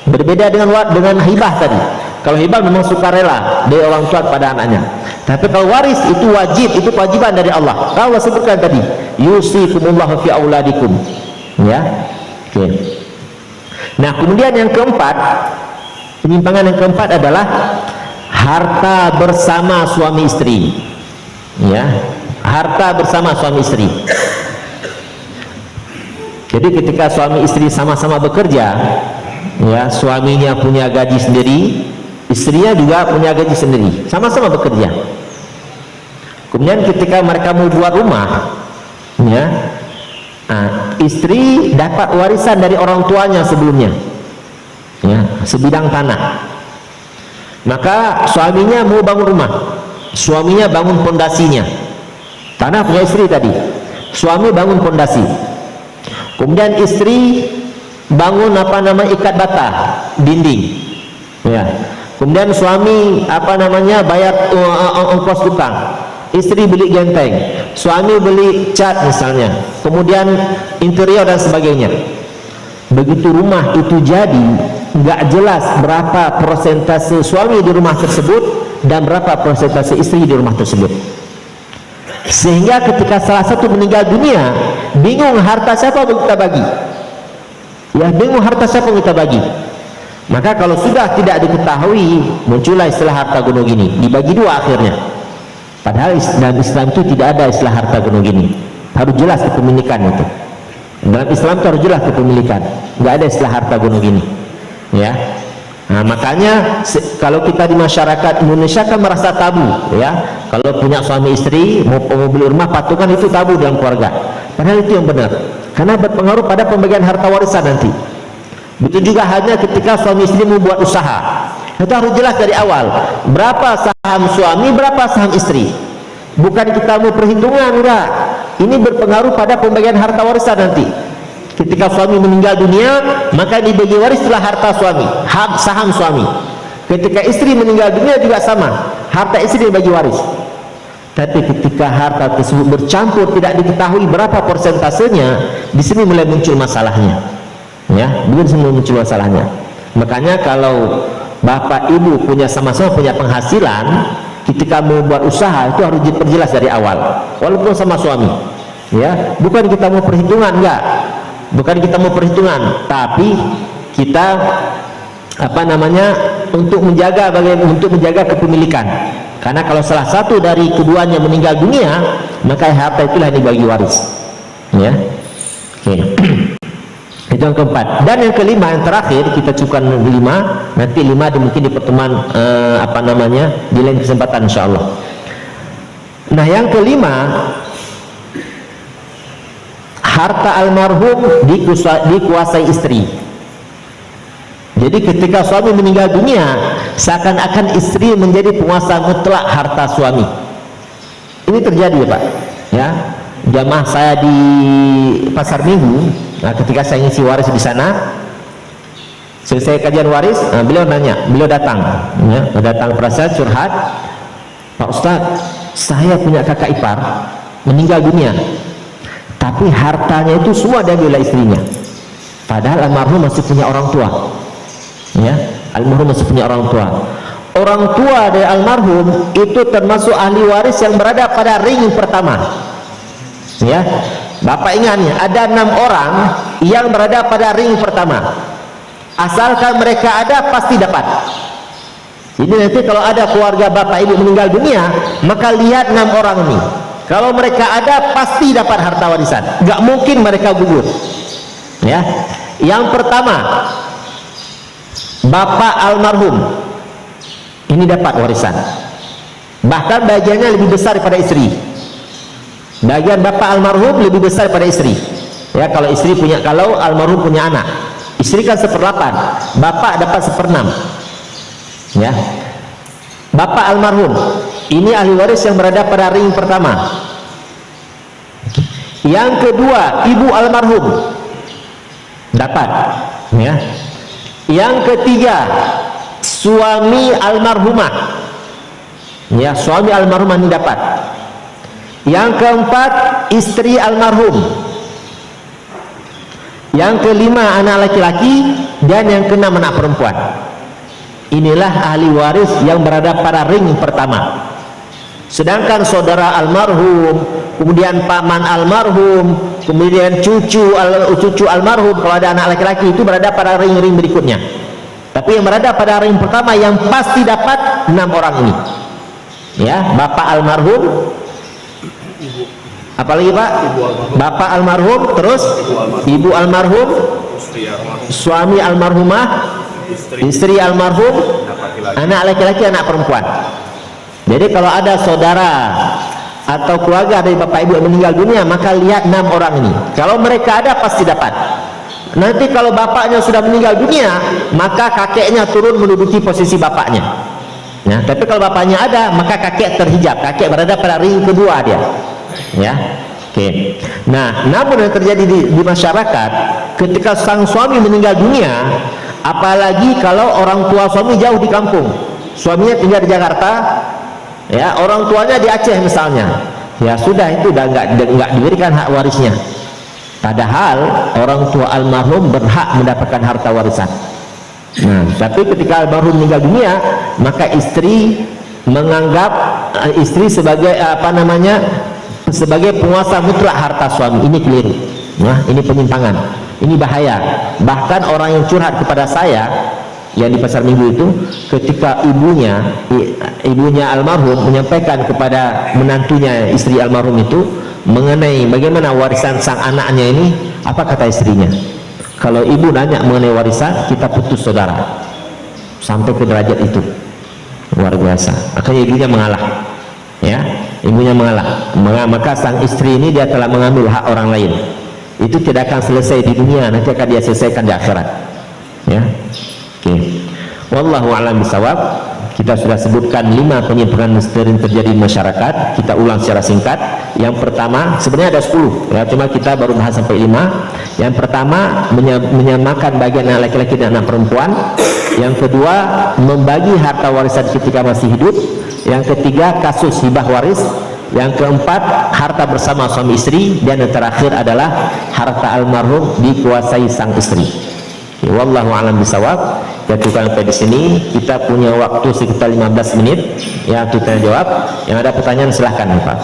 Berbeda dengan hibah tadi. Kalau hibah memang sukarela dari orang tua kepada anaknya, tapi kalau waris itu wajib, itu kewajiban dari Allah. Allah sebutkan tadi, yusikumullahu fi auladikum, ya. Oke. Nah, kemudian yang keempat, penyimpangan yang keempat adalah harta bersama suami istri, ya. harta bersama suami istri. Jadi ketika suami istri sama-sama bekerja, ya, suaminya punya gaji sendiri, istrinya juga punya gaji sendiri, sama-sama bekerja. Kemudian ketika mereka mau buat rumah, ya, istri dapat warisan dari orang tuanya sebelumnya, ya, sebidang tanah. Maka suaminya mau bangun rumah, suaminya bangun pondasinya, tanah punya istri tadi, suami bangun pondasi. Kemudian istri bangun ikat bata dinding, ya. Kemudian suami bayar ongkos tukang, istri beli genteng, suami beli cat misalnya, kemudian interior dan sebagainya. Begitu rumah itu jadi, nggak jelas berapa persentase suami di rumah tersebut dan berapa persentase istri di rumah tersebut. Sehingga ketika salah satu meninggal dunia, bingung harta siapa yang kita bagi, ya, bingung harta siapa yang kita bagi. Maka kalau sudah tidak diketahui, muncullah istilah harta gunung gini, dibagi dua akhirnya. Padahal dalam Islam itu tidak ada istilah harta gunung gini, harus jelas kepemilikan itu. Dalam Islam itu harus jelas kepemilikan, nggak ada istilah harta gunung gini, ya. Nah, makanya kalau kita di masyarakat Indonesia kan merasa tabu, ya, kalau punya suami istri mau beli rumah patungan itu tabu dalam keluarga. Padahal itu yang benar, karena berpengaruh pada pembagian harta warisan nanti. Begitu juga hanya ketika suami istri membuat usaha, itu harus jelas dari awal berapa saham suami, berapa saham istri. Bukan kita mau perhitungan, enggak. Ini berpengaruh pada pembagian harta warisan nanti. Ketika suami meninggal dunia, maka dibagi waris setelah harta suami, hak saham suami. Ketika istri meninggal dunia juga sama, harta istri dibagi waris. Tapi ketika harta tersebut bercampur, tidak diketahui berapa persentasenya, di sini mulai muncul masalahnya, ya, mulai muncul masalahnya. Makanya kalau bapak ibu punya sama-sama punya penghasilan, ketika mau buat usaha itu harus diperjelas dari awal, walaupun sama suami, ya. Bukan kita mau perhitungan, enggak, bukan kita mau perhitungan, tapi kita untuk menjaga kepemilikan. Karena kalau salah satu dari keduanya meninggal dunia, maka harta itulah yang dibagi waris, ya. Oke. Itu yang keempat. Dan yang kelima, yang terakhir, kita cukupkan 5, nanti 5 mungkin di pertemuan di lain kesempatan insyaallah. Nah, yang kelima, harta almarhum dikuasai istri. Jadi ketika suami meninggal dunia, seakan-akan istri menjadi penguasa mutlak harta suami. Ini terjadi ya Pak, ya. Jamaah saya di Pasar Minggu, nah, ketika saya ngisi waris di sana, selesai kajian waris, beliau datang, ya, datang perasa curhat, Pak Ustadz, saya punya kakak ipar meninggal dunia, tapi hartanya itu semua diambil oleh istrinya, padahal almarhum masih punya orang tua, ya, almarhum masih punya orang tua. Orang tua dari almarhum itu termasuk ahli waris yang berada pada ring pertama, ya. Bapak ingat nih, ada 6 orang yang berada pada ring pertama. Asalkan mereka ada, pasti dapat. Jadi nanti kalau ada keluarga bapak ibu meninggal dunia, maka lihat 6 orang ini, kalau mereka ada pasti dapat harta warisan, nggak mungkin mereka gugur, ya. Yang pertama, bapak almarhum ini dapat warisan, bahkan bagiannya lebih besar daripada istri. Bagian bapak almarhum lebih besar daripada istri, ya. Kalau almarhum punya anak, istri kan 1/8, bapak dapat 1/6, ya. Bapak almarhum ini ahli waris yang berada pada ring pertama. Yang kedua, ibu almarhum dapat, ya. Yang ketiga, suami almarhumah, ya, suami almarhumah ini dapat. Yang keempat, istri almarhum. Yang kelima, anak laki-laki, dan yang keenam, anak perempuan. Inilah ahli waris yang berada pada ring pertama. Sedangkan saudara almarhum, kemudian paman almarhum, kemudian cucu almarhum, kalau ada anak laki-laki, itu berada pada ring-ring berikutnya. Tapi yang berada pada ring pertama yang pasti dapat 6 orang ini, ya. Bapak almarhum, Apalagi Pak? Bapak almarhum, terus ibu almarhum, suami almarhumah, istri almarhum, anak laki-laki, anak perempuan. Jadi kalau ada saudara atau keluarga dari bapak ibu yang meninggal dunia, maka lihat 6 orang ini. Kalau mereka ada pasti dapat. Nanti kalau bapaknya sudah meninggal dunia, maka kakeknya turun menduduki posisi bapaknya. Ya, tapi kalau bapaknya ada, maka kakek terhijab, kakek berada pada ring kedua dia. Ya, oke. Nah, namun yang terjadi di masyarakat, ketika sang suami meninggal dunia, apalagi kalau orang tua suami jauh di kampung, suaminya tinggal di Jakarta, ya, orang tuanya di Aceh misalnya, ya sudah, itu udah nggak diberikan hak warisnya. Padahal orang tua almarhum berhak mendapatkan harta warisan. Nah, tapi ketika almarhum meninggal dunia, maka istri menganggap istri sebagai sebagai penguasa mutlak harta suami. Ini keliru. Nah, ini penyimpangan. Ini bahaya. Bahkan orang yang curhat kepada saya yang di pasar minggu itu, ketika ibunya almarhum menyampaikan kepada menantunya istri almarhum itu mengenai bagaimana warisan sang anaknya ini, apa kata istrinya? Kalau ibu nanya mengenai warisan, kita putus saudara. Sampai ke derajat itu, luar biasa. Makanya ibunya mengalah, ya, ibunya mengalah. Maka sang istri ini dia telah mengambil hak orang lain. Itu tidak akan selesai di dunia, nanti akan dia selesaikan di akhirat. Ya, oke. Wallahu a'lam bishawab. Kita sudah sebutkan 5 penyimpangan yang terjadi di masyarakat. Kita ulang secara singkat. Yang pertama, sebenarnya ada 10 ya, cuma kita baru bahas sampai 5. Yang pertama, menyamakan bagian anak laki-laki dan anak perempuan. Yang kedua, membagi harta warisan ketika masih hidup. Yang ketiga, kasus hibah waris. Yang keempat, harta bersama suami istri. Dan yang terakhir adalah harta almarhum dikuasai sang istri. Wallahu a'lam bishawab. Jatuhkan sampai di sini. Kita punya waktu sekitar 15 menit ya, kita jawab. Yang ada pertanyaan silahkan Pak.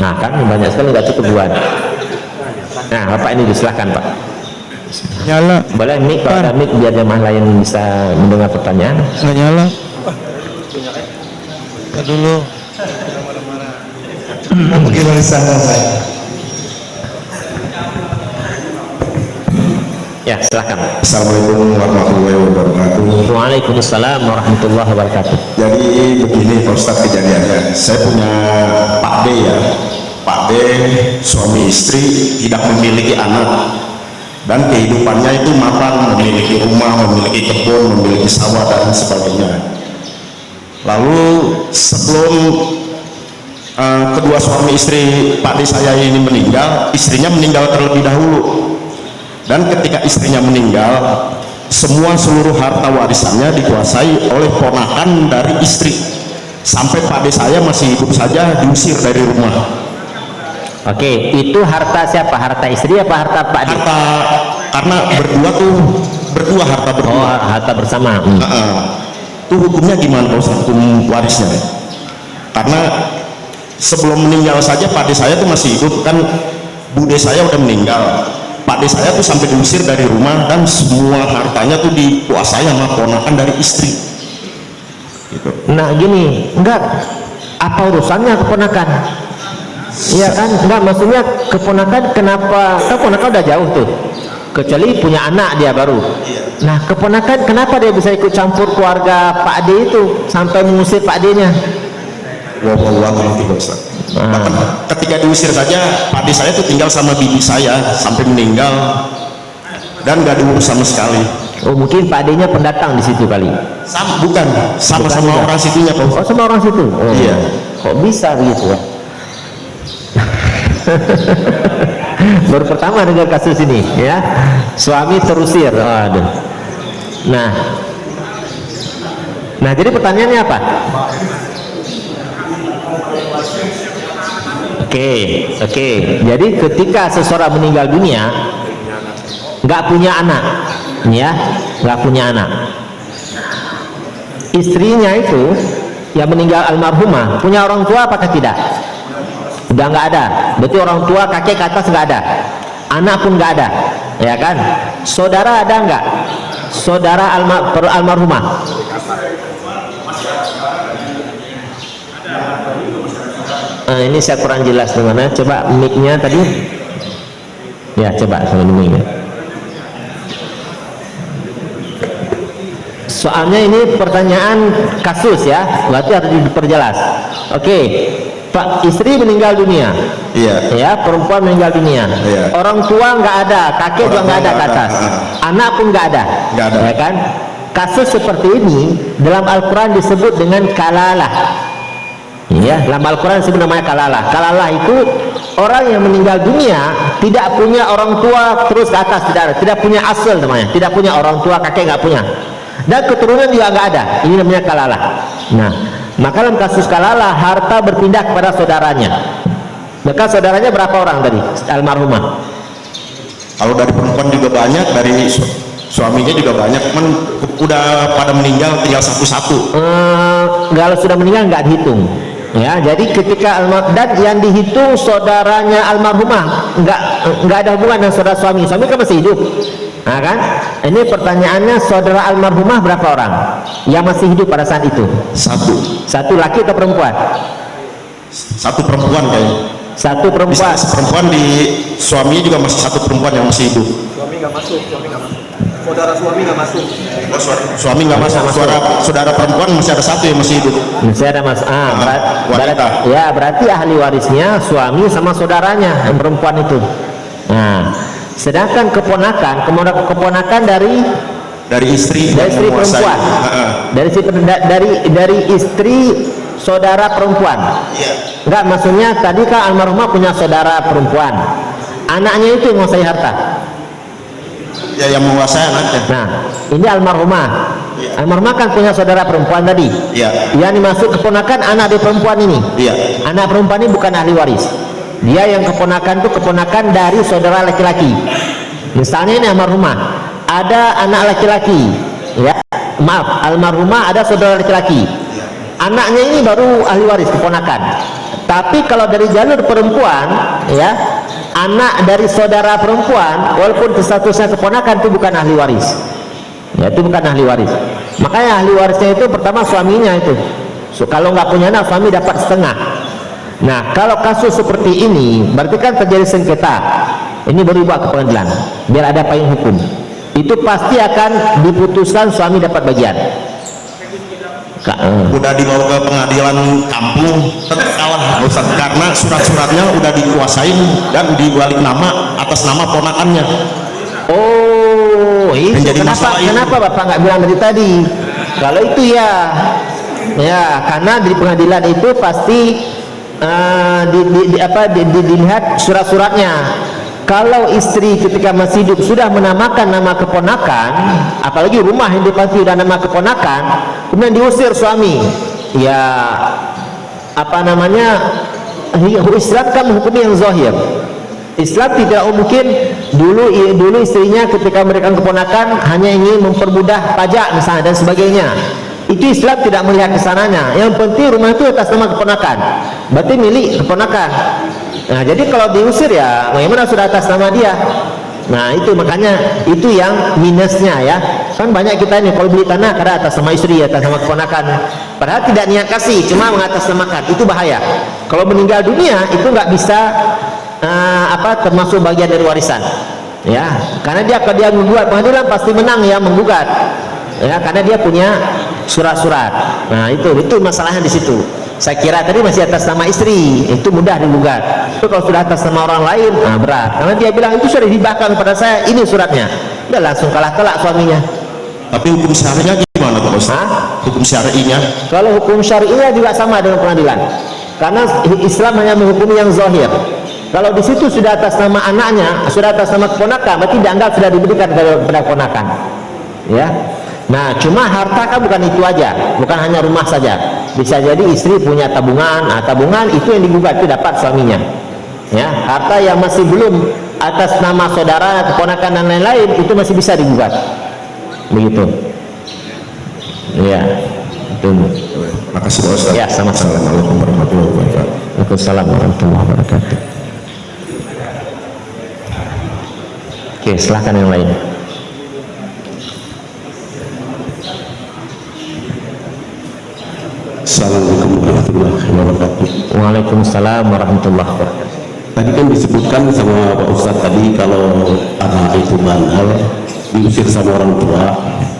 Nah kan banyak sekali, nggak cukup buat. Nah Bapak ini silahkan Pak. Nyala. Boleh mic, kalau ada mic biar jemaah lain bisa mendengar pertanyaan. Nggak nyala. Dulu. Bagaimana saya? Ya silahkan. Assalamualaikum warahmatullahi wabarakatuh. Waalaikumsalam warahmatullahi wabarakatuh. Jadi begini Pak Ustadz kejadiannya, saya punya Pak D ya. Pak D suami istri, tidak memiliki anak, dan kehidupannya itu mapan, memiliki rumah, memiliki kebun, memiliki sawah dan sebagainya. Lalu sebelum kedua suami istri Pak D saya ini meninggal, istrinya meninggal terlebih dahulu. Dan ketika istrinya meninggal, seluruh harta warisannya dikuasai oleh ponakan dari istri. Sampai Pak D saya masih hidup saja diusir dari rumah. Oke, itu harta siapa? Harta istri apa harta Pak D? Harta, karena berdua harta berdua. Oh, harta bersama. Itu hukumnya gimana Pak Ustadz, hukum warisnya? Karena sebelum meninggal saja Pak D saya tuh masih hidup, kan Bude saya udah meninggal. Pak D saya tuh sampai diusir dari rumah, dan semua hartanya tuh dikuasai sama ponakan dari istri gitu. Nah gini, enggak, apa urusannya keponakan? Iya kan, enggak, maksudnya keponakan kenapa? Keponakan udah jauh tuh, kecuali punya anak dia baru. Nah keponakan kenapa dia bisa ikut campur keluarga Pak D itu sampai mengusir Pak D nya? Ketika diusir saja Pak D saya tuh tinggal sama bibi saya sampai meninggal, dan gak diurus sama sekali. Oh mungkin Pak D nya pendatang di situ kali. Bukan, sama-sama orang situnya Pak. Oh sama orang situ. Oh iya. Kok bisa begitu ya? Baru pertama dengar kasus ini ya, suami terusir. Aduh. Nah jadi pertanyaannya apa? Oke. Jadi ketika seseorang meninggal dunia, nggak punya anak, ya, nggak punya anak. Istrinya itu yang meninggal almarhumah punya orang tua apakah tidak? Udah nggak ada. Berarti orang tua kakek ke atas nggak ada. Anak pun nggak ada, ya kan? Saudara ada nggak? Saudara almarhumah? Ini saya kurang jelas gimana. Coba mic-nya tadi. Ya, coba sama mic-nya. Soalnya ini pertanyaan kasus ya, berarti harus diperjelas. Oke, Pak, istri meninggal dunia. Iya. Ya, perempuan meninggal dunia. Iya. Orang tua nggak ada, kakek juga nggak ada ke atas, anak pun nggak ada. Nggak ada. Ya kan? Kasus seperti ini dalam Al-Quran disebut dengan kalalah. Ya, dalam Al-Quran disebut namanya kalalah. Kalalah itu orang yang meninggal dunia tidak punya orang tua terus ke atas, tidak punya asal namanya, tidak punya orang tua, kakek nggak punya. Dan keturunan juga nggak ada, ini namanya kalalah. Nah, maka dalam kasus kalalah harta berpindah kepada saudaranya. Maka saudaranya berapa orang tadi almarhumah? Kalau dari perempuan juga banyak, dari suaminya juga banyak, cuman udah pada meninggal tinggal satu-satu. Kalau sudah meninggal nggak dihitung. Ya, jadi ketika dan yang dihitung saudaranya almarhumah nggak ada hubungan dengan saudara suami. Suami kan masih hidup. Nah kan, ini pertanyaannya saudara almarhumah berapa orang yang masih hidup pada saat itu? Satu laki atau perempuan? Satu perempuan kayaknya. Satu perempuan. Bisa perempuan, di suaminya juga masih satu perempuan yang masih hidup. Suami nggak masuk. Saudara suami nggak masuk. Oh, suami nggak masuk. Saudara perempuan masih ada satu yang masih hidup. Masih ada wanita. Berarti ahli warisnya suami sama saudaranya yang perempuan itu. Nah, sedangkan keponakan dari istri perempuan, dari istri saudara perempuan. Enggak, maksudnya tadi kan almarhumah punya saudara perempuan, anaknya itu yang menguasai harta. Ya, yang menguasai anaknya. Nah, ini almarhumah. Almarhumah kan punya saudara perempuan tadi. Iya. Yang dimaksud keponakan anak dari perempuan ini. Iya. Anak perempuan ini bukan ahli waris. Dia yang keponakan itu keponakan dari saudara laki-laki. Misalnya ini almarhumah, ada anak laki-laki, ya, maaf, almarhumah ada saudara laki-laki. Anaknya ini baru ahli waris, keponakan. Tapi kalau dari jalur perempuan, ya, anak dari saudara perempuan, walaupun statusnya keponakan, itu bukan ahli waris. Ya, itu bukan ahli waris. Makanya ahli warisnya itu pertama suaminya itu. Kalau nggak punya anak, suami dapat setengah. Nah, kalau kasus seperti ini berarti kan terjadi sengketa. Ini baru dibawa ke pengadilan biar ada payung hukum. Itu pasti akan diputuskan suami dapat bagian. Udah dibawa ke pengadilan kampung, tetap kalah Ustaz, karena surat-suratnya udah dikuasain dan dibalik nama atas nama ponakannya. Oh, itu kenapa Bapak nggak bilang dari tadi? Kalau itu ya karena di pengadilan itu pasti dilihat surat-suratnya. Kalau istri ketika masih hidup sudah menamakan nama keponakan, apalagi rumah yang dipati sudah nama keponakan, kemudian diusir suami, ya apa namanya, Islam kan menghukumi yang zahir. Islam tidak mungkin dulu istrinya ketika memberikan keponakan hanya ingin mempermudah pajak misalnya dan sebagainya. Itu Islam tidak melihat kesananya. Yang penting rumah itu atas nama keponakan, berarti milik keponakan. Nah, jadi kalau diusir ya bagaimana sudah atas nama dia. Nah, itu makanya itu yang minusnya ya. Kan banyak kita ini kalau beli tanah karena atas nama istri, atas nama keponakan. Padahal tidak niat kasih, cuma mengatasnamakan. Itu bahaya. Kalau meninggal dunia itu nggak bisa termasuk bagian dari warisan. Ya, karena kalau dia menggugat pengadilan pasti menang ya menggugat. Ya, karena dia punya surat-surat. Nah, itu masalahnya di situ. Saya kira tadi masih atas nama istri, itu mudah digugat. Itu kalau sudah atas nama orang lain, nah berat. Karena dia bilang itu sudah dihibahkan kepada saya, ini suratnya. Udah langsung kalah telak suaminya. Tapi hukum syar'inya gimana Pak Ustaz? Hukum syar'inya? Kalau hukum syar'inya juga sama dengan pengadilan. Karena Islam hanya menghukumi yang zahir. Kalau di situ sudah atas nama anaknya, sudah atas nama keponakan, berarti dianggap sudah diberikan kepada keponakan. Ya. Nah, cuma harta kan bukan itu aja, bukan hanya rumah saja. Bisa jadi istri punya tabungan, tabungan itu yang digugat itu dapat suaminya. Ya, harta yang masih belum atas nama saudara, keponakan dan lain-lain itu masih bisa digugat. Begitu. Ya. Itu. Terima kasih Pak Ustaz. Ya, sama-sama. Assalamualaikum warahmatullahi wabarakatuh. Waalaikumsalam warahmatullahi wabarakatuh. Oke, silahkan yang lain. Assalamualaikum warahmatullahi wabarakatuh. Waalaikumsalam. Waalaikumsalam warahmatullahi wabarakatuh. Tadi kan disebutkan sama Pak Ustadz tadi kalau anak itu bandel diusir sama orang tua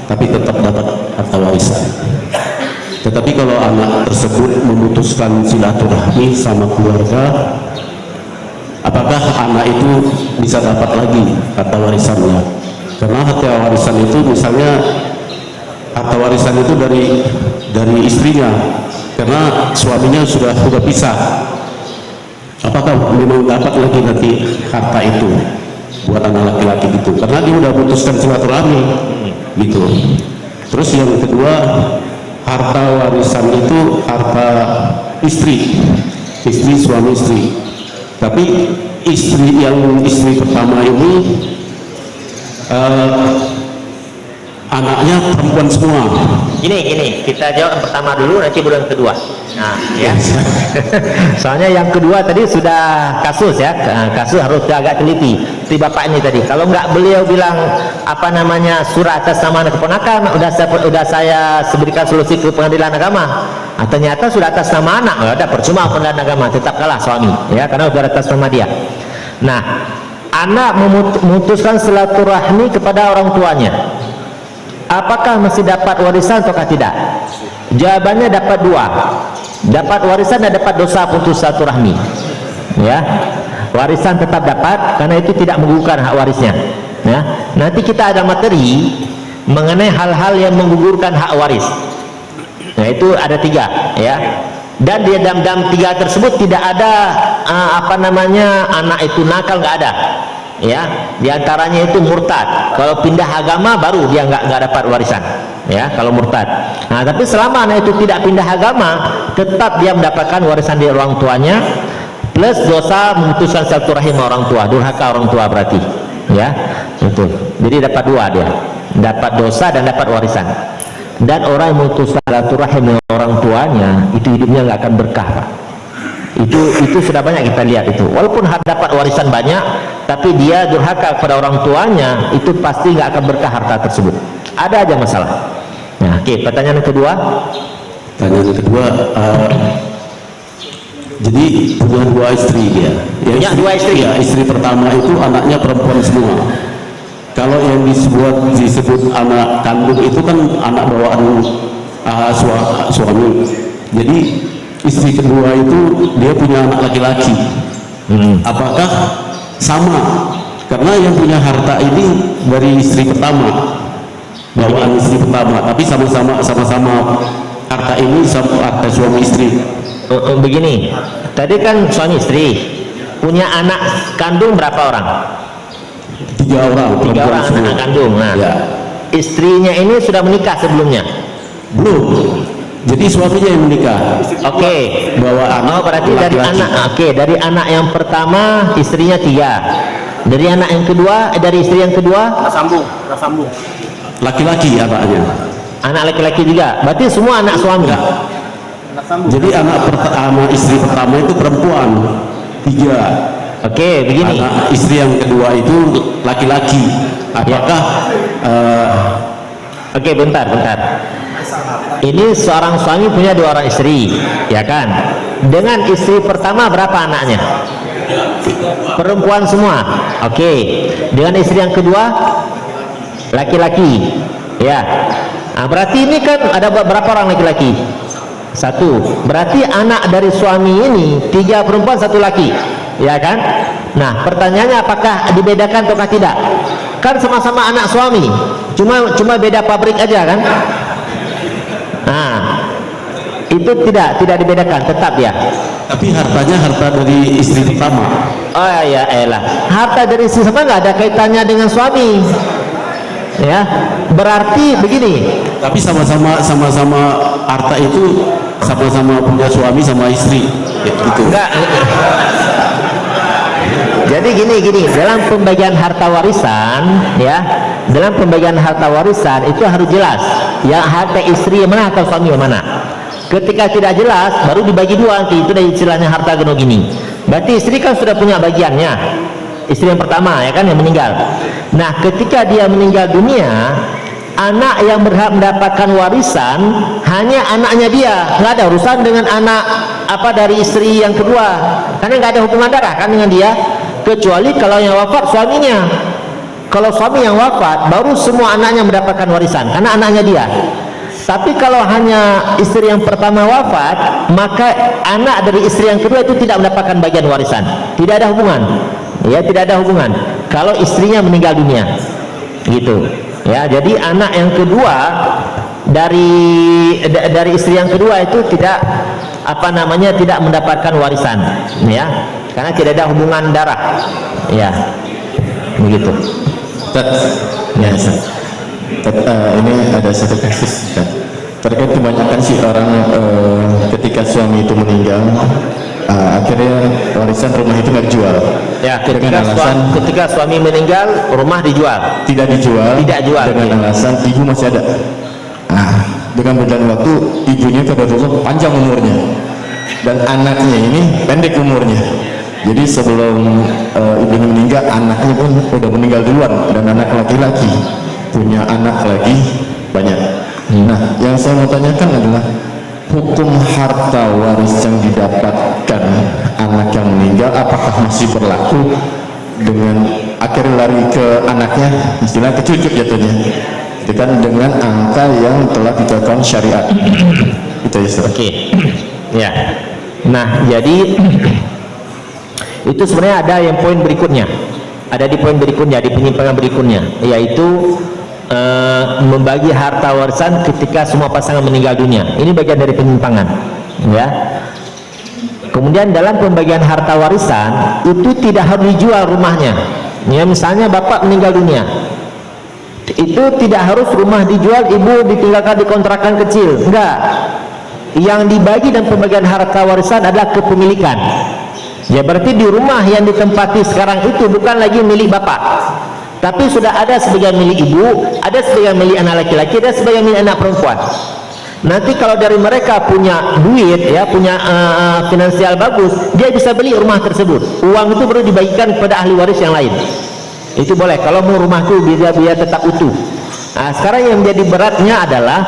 tapi tetap dapat harta warisan. Tetapi kalau anak tersebut memutuskan silaturahmi sama keluarga, apakah anak itu bisa dapat lagi harta warisannya? Karena harta warisan itu misalnya harta warisan itu dari istrinya, karena suaminya sudah pisah. Apakah memang dapat lagi nanti harta itu buat anak laki-laki gitu? Karena dia udah putuskan silaturahmi gitu. Terus yang kedua, harta warisan itu harta istri suami istri. Tapi istri pertama ini anaknya perempuan semua. Gini, kita jawab yang pertama dulu, nanti baru yang kedua. Nah, ya. Soalnya yang kedua tadi sudah kasus ya, kasus harus agak teliti. Si bapak ini tadi, kalau nggak beliau bilang surat atas nama anak keponakan, udah saya berikan solusi ke pengadilan agama. Ternyata sudah atas nama anak, ada percuma pengadilan agama, tetap kalah suami, ya, karena sudah atas nama dia. Nah, anak memutuskan silaturahmi kepada orang tuanya. Apakah masih dapat warisan ataukah tidak? Jawabannya dapat dua. Dapat warisan dan dapat dosa putus silaturahmi. Ya, warisan tetap dapat karena itu tidak menggugurkan hak warisnya. Ya, nanti kita ada materi mengenai hal-hal yang menggugurkan hak waris. Nah, itu ada 3, ya. Dan di dalam 3 tersebut tidak ada anak itu nakal, nggak ada. Ya, diantaranya itu murtad. Kalau pindah agama baru dia nggak dapat warisan, ya, kalau murtad. Nah, tapi selama anak itu tidak pindah agama, tetap dia mendapatkan warisan dari orang tuanya plus dosa memutuskan silaturahim orang tua, durhaka orang tua berarti, ya, betul. Jadi dapat 2 dia, dapat dosa dan dapat warisan. Dan orang yang memutuskan silaturahim dengan orang tuanya itu hidupnya nggak akan berkah, Pak. Itu sudah banyak kita lihat itu. Walaupun dapat warisan banyak, tapi dia durhaka kepada orang tuanya, itu pasti nggak akan berkah harta tersebut. Ada aja masalah. Nah, oke, pertanyaan yang kedua. Pertanyaan yang kedua, jadi punya 2 istri dia. Punya 2 istri. Ya, istri pertama itu anaknya perempuan semua. Kalau yang disebut anak kandung itu kan anak bawaan suami. Jadi istri kedua itu dia punya anak laki-laki. Apakah sama? Karena yang punya harta ini dari istri pertama, bawaan istri pertama, tapi sama-sama harta ini sama harta suami istri. Begini, tadi kan suami istri punya anak kandung berapa orang? 3 orang. 3 orang anak kandung. Nah, ya. Istrinya ini sudah menikah sebelumnya? Belum. Jadi suaminya yang menikah. Oke. Bawa anak. Berarti laki-laki. dari anak. Oke, dari anak yang pertama istrinya 3. Dari anak yang kedua, dari istri yang kedua? Sambung. Laki-laki anaknya. Anak laki-laki juga. Berarti semua anak suami. Jadi anak istri pertama itu perempuan 3. Oke, begini. Anak istri yang kedua itu laki-laki. Apakah? Oke, bentar. Ini seorang suami punya 2 orang istri, ya kan? Dengan istri pertama berapa anaknya? Perempuan semua. Oke. Dengan istri yang kedua laki-laki, ya. Nah, berarti ini kan ada berapa orang laki-laki? 1. Berarti anak dari suami ini 3 perempuan 1 laki, ya kan? Nah, pertanyaannya apakah dibedakan atau tidak? Kan sama-sama anak suami, cuma beda pabrik aja kan? Nah, itu tidak dibedakan, tetap ya. Tapi hartanya harta dari istri pertama. Oh ya elah, harta dari istri sama nggak ada kaitannya dengan suami, ya. Berarti begini. Tapi sama-sama harta itu sama-sama punya suami sama istri, gitu. Enggak. Jadi gini, dalam pembagian harta warisan, ya, dalam pembagian harta warisan itu harus jelas, yang harta istri yang mana atau suami yang mana. Ketika tidak jelas, baru dibagi 2 nanti, itu dari istilahnya harta genogini. Berarti istri kan sudah punya bagiannya, istri yang pertama, ya kan, yang meninggal. Nah, ketika dia meninggal dunia, anak yang berhak mendapatkan warisan hanya anaknya dia, nggak ada urusan dengan anak dari istri yang kedua, karena nggak ada hubungan darah kan dengan dia, kecuali kalau yang wafat suaminya. Kalau suami yang wafat, baru semua anaknya mendapatkan warisan karena anaknya dia. Tapi kalau hanya istri yang pertama wafat, maka anak dari istri yang kedua itu tidak mendapatkan bagian warisan. Tidak ada hubungan, ya, tidak ada hubungan. Kalau istrinya meninggal dunia, gitu, ya. Jadi anak yang kedua dari istri yang kedua itu tidak tidak mendapatkan warisan, ya, karena tidak ada hubungan darah, ya, begitu. Ya, ini ada satu kasus terkait kebanyakan sih orang ketika suami itu meninggal, akhirnya warisan rumah itu nggak dijual. Ya, dengan alasan ketika suami meninggal, rumah dijual. Tidak dijual dengan alasan ibu masih ada. Dengan berjalan waktu, ibunya kebetulan panjang umurnya dan anaknya ini pendek umurnya. Jadi sebelum ibunya meninggal, anaknya pun udah meninggal duluan, dan anak laki-laki punya anak lagi banyak. Nah, yang saya mau tanyakan adalah hukum harta waris yang didapatkan anak yang meninggal, apakah masih berlaku dengan akhirnya lari ke anaknya, istilah ke cucu jatuhnya, dengan angka yang telah ditetapkan syariat. Itu ya, Ustaz. Oke. Ya. Nah, jadi itu sebenarnya ada yang poin berikutnya, ada di poin berikutnya, di penyimpangan berikutnya, yaitu membagi harta warisan ketika semua pasangan meninggal dunia. Ini bagian dari penyimpangan, ya. Kemudian dalam pembagian harta warisan itu tidak harus dijual rumahnya, ya. Misalnya bapak meninggal dunia, itu tidak harus rumah dijual, ibu ditinggalkan di kontrakan kecil, enggak. Yang dibagi dan pembagian harta warisan adalah kepemilikan. Ya, berarti di rumah yang ditempati sekarang itu bukan lagi milik bapak, tapi sudah ada sebagian milik ibu, ada sebagian milik anak laki-laki, ada sebagian milik anak perempuan. Nanti kalau dari mereka punya duit, ya, punya finansial bagus, dia bisa beli rumah tersebut. Uang itu baru dibagikan kepada ahli waris yang lain. Itu boleh kalau mau rumah itu biar tetap utuh. Nah, sekarang yang menjadi beratnya adalah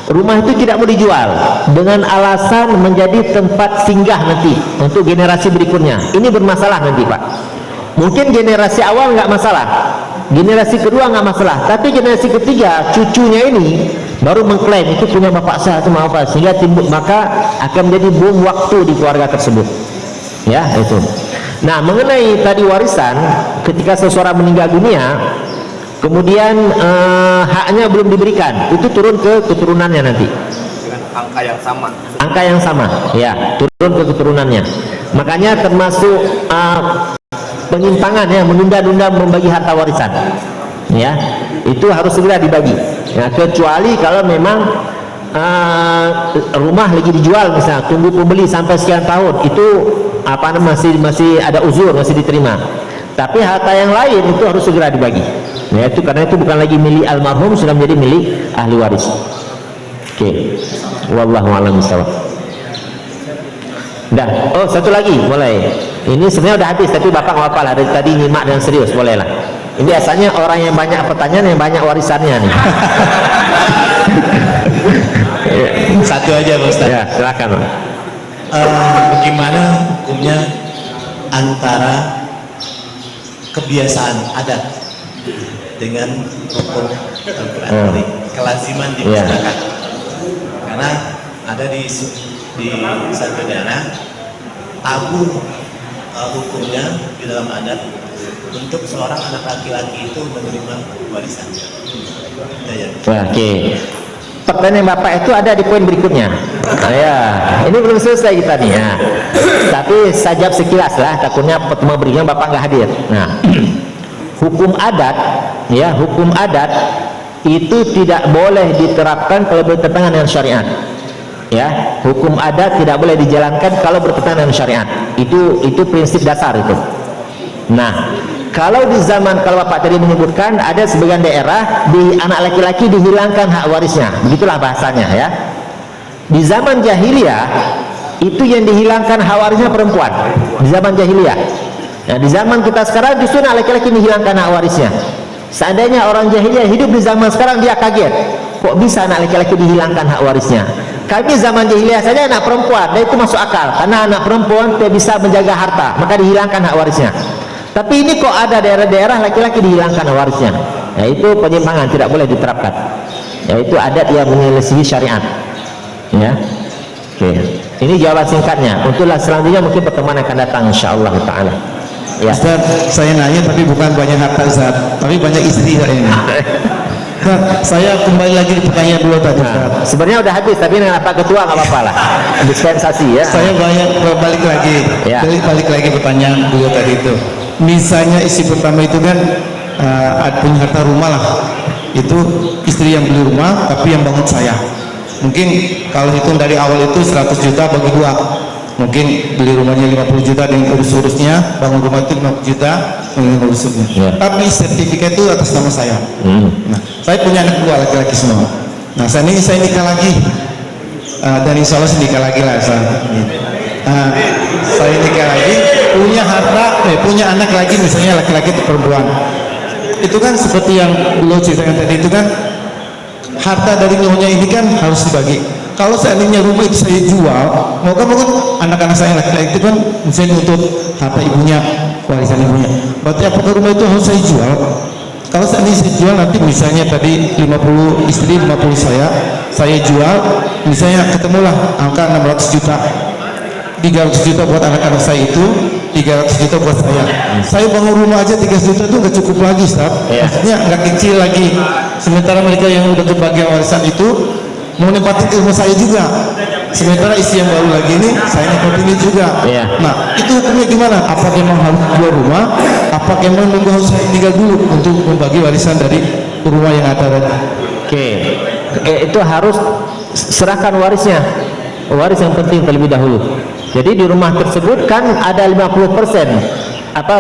rumah itu tidak mau dijual dengan alasan menjadi tempat singgah nanti untuk generasi berikutnya. Ini bermasalah nanti, Pak. Mungkin generasi awal nggak masalah, generasi kedua nggak masalah, tapi generasi ketiga, cucunya ini baru mengklaim itu punya bapak saya atau apa, sehingga timbul, maka akan menjadi bom waktu di keluarga tersebut, ya, itu. Nah, mengenai tadi warisan, ketika seseorang meninggal dunia, kemudian haknya belum diberikan, itu turun ke keturunannya nanti dengan angka yang sama, ya, turun ke keturunannya. Makanya termasuk penyimpangan, ya, menunda-nunda membagi harta warisan, ya, itu harus segera dibagi, ya, kecuali kalau memang rumah lagi dijual, misalnya tunggu pembeli sampai sekian tahun, itu masih ada uzur, masih diterima. Tapi harta yang lain itu harus segera dibagi, ya, itu karena itu bukan lagi milik almarhum, sudah menjadi milik ahli waris. Oke, wallahu a'lam bishawab. Dah, oh satu lagi, boleh. Ini sebenarnya udah habis, tapi bapak nggak apa-apa lah, dari tadi nyimak dan serius, boleh lah. Ini biasanya orang yang banyak pertanyaan yang banyak warisannya nih. Satu aja, Pak Ustaz. Ya, silakan. Bagaimana hukumnya antara kebiasaan adat dengan hukum Al-Quran, kelaziman di masyarakat? Karena ada di satu daerah tabu hukumnya di dalam adat untuk seorang anak laki-laki itu menerima warisan. Oke. Pertanyaan Bapak itu ada di poin berikutnya. Ya, ini belum selesai kita nih, ya. Tapi saya jawab sekilas lah, takutnya pertemuan berikutnya Bapak nggak hadir. Nah, hukum adat, ya, hukum adat itu tidak boleh diterapkan kalau bertentangan dengan syariat. Ya, hukum adat tidak boleh dijalankan kalau bertentangan dengan syariat. Itu prinsip dasar itu. Nah, kalau di zaman, kalau Bapak tadi menyebutkan ada sebagian daerah di anak laki-laki dihilangkan hak warisnya, begitulah bahasanya, ya. Di zaman jahiliyah itu yang dihilangkan hak warisnya perempuan, di zaman jahiliyah. Nah, di zaman kita sekarang justru anak laki-laki dihilangkan hak warisnya, Seandainya orang jahiliyah hidup di zaman sekarang, dia kaget, kok bisa anak laki-laki dihilangkan hak warisnya. Kami zaman jahiliyah saja anak perempuan, dan itu masuk akal, karena anak perempuan tidak bisa menjaga harta, maka dihilangkan hak warisnya. Tapi ini kok ada daerah-daerah laki-laki dihilangkan hak warisnya. Ya, itu penyimpangan, tidak boleh diterapkan. Ya, itu adat yang menyelisihi syariat. Ya, oke. Ini jawaban singkatnya. Untuklah selanjutnya mungkin pertemuan akan datang, insyaallah taala. Ya. Ustaz, saya nanya tapi bukan banyak harta Ustaz, tapi banyak istri saya ini. Ustaz, saya kembali lagi di pertanyaan dulu tadi Ustaz. Sebenarnya udah habis, tapi dengan Pak Ketua nggak apa-apa lah. Dispensasi ya. Saya balik lagi, Ya. balik lagi pertanyaan dulu tadi itu. Misalnya istri pertama itu kan punya harta rumah lah, itu istri yang beli rumah tapi yang bangun saya. Mungkin kalau hitung dari awal itu 100 juta bagi dua, mungkin beli rumahnya 50 juta dengan urus-urusnya, bangun rumah itu 50 juta dengan urus-urusnya. Ya. Tapi sertifikat itu atas nama saya. Nah, saya punya anak dua laki-laki semua. Nah, saya nikah lagi, dan insya Allah nikah lagi lah. Saya nikah lagi, punya harta, punya anak lagi, misalnya laki-laki atau perempuan. Itu kan seperti yang beliau ceritakan tadi, itu kan harta dari nyonya ini kan harus dibagi. Kalau seandainya rumah itu saya jual, maka mungkin anak-anak saya laki-laki itu kan misalnya untuk harta ibunya, warisan ibunya. Berarti apakah rumah itu harus saya jual? Kalau seandainya saya jual, nanti misalnya tadi 50 istri, 50 saya jual, misalnya ketemulah angka 600 juta. 300 juta buat anak-anak saya itu, 300 juta buat saya. Saya bangun rumah aja 300 juta itu nggak cukup lagi, Ustaz. Maksudnya nggak kecil lagi. Sementara mereka yang udah kebagian warisan itu mau nempatin ke rumah saya juga. Sementara istri yang baru lagi ini saya nempatin ini juga. Nah, itu hukumnya gimana? Apakah memang harus jual rumah? Apakah memang harus saya tinggal dulu untuk membagi warisan dari rumah yang ada tadi? Oke. Itu harus serahkan warisnya. Waris yang penting terlebih dahulu. Jadi di rumah tersebut kan ada 50%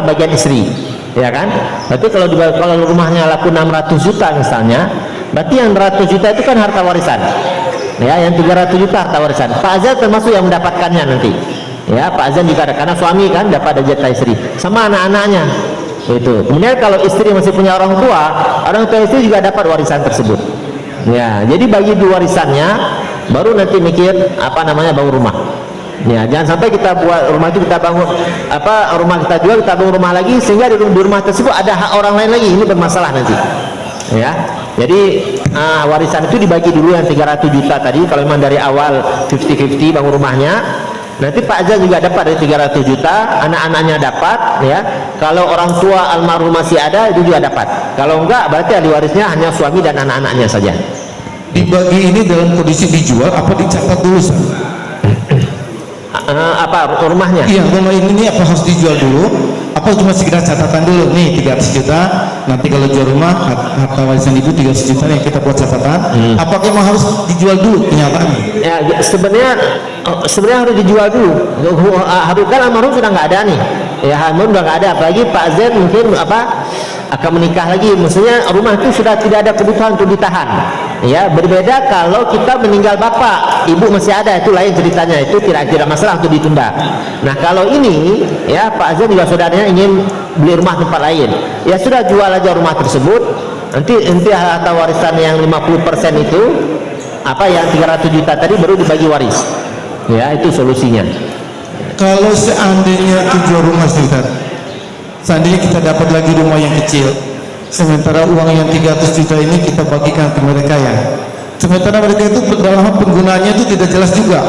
bagian istri, ya kan? Berarti kalau rumahnya laku 600 juta misalnya, berarti yang 100 juta itu kan harta warisan. Ya, yang 300 juta harta warisan. Pak Azan termasuk yang mendapatkannya nanti. Ya, Pak Azan juga ada, karena suami kan dapat jatah istri sama anak-anaknya. Itu. Kemudian kalau istri masih punya orang tua istri juga dapat warisan tersebut. Ya, jadi bagi dua warisannya, baru nanti mikir bangun rumah. Ya, jangan sampai kita buat rumah itu kita bangun rumah kita jual, kita bangun rumah lagi sehingga di rumah tersebut ada hak orang lain lagi, ini bermasalah nanti. Ya. Jadi warisan itu dibagi dulu yang 300 juta tadi, kalau memang dari awal 50-50 bangun rumahnya. Nanti Pak Azan juga dapat dari 300 juta, anak-anaknya dapat, ya. Kalau orang tua almarhum masih ada, itu juga dapat. Kalau enggak, berarti ahli warisnya hanya suami dan anak-anaknya saja. Dibagi ini dalam kondisi dijual apa dicatat dulu, Ustaz? Rumahnya? Iya, rumah ini apa harus dijual dulu? Apa cuma sekedar catatan dulu? Nih 300 juta, nanti kalau jual rumah harta warisan ibu 300 juta nih kita buat catatan. Apakah memang harus dijual dulu kenyataannya? Ya, sebenarnya harus dijual dulu. Harus kan almarhum sudah nggak ada nih. Ya, almarhum sudah nggak ada. Apalagi Pak Z mungkin akan menikah lagi. Maksudnya rumah itu sudah tidak ada kebutuhan untuk ditahan. Ya, berbeda kalau kita meninggal bapak, ibu masih ada, itu lain ceritanya, itu tidak masalah untuk ditunda. Nah, kalau ini ya Pak Azan juga saudaranya ingin beli rumah tempat lain, ya sudah jual aja rumah tersebut, nanti harta warisan yang 50% itu yang 300 juta tadi baru dibagi waris. Ya, itu solusinya. Kalau seandainya jual rumah, Ustaz, seandainya kita dapat lagi rumah yang kecil, sementara uang yang 300 juta ini kita bagikan ke mereka, ya. Sementara mereka itu dalam penggunaannya itu tidak jelas juga.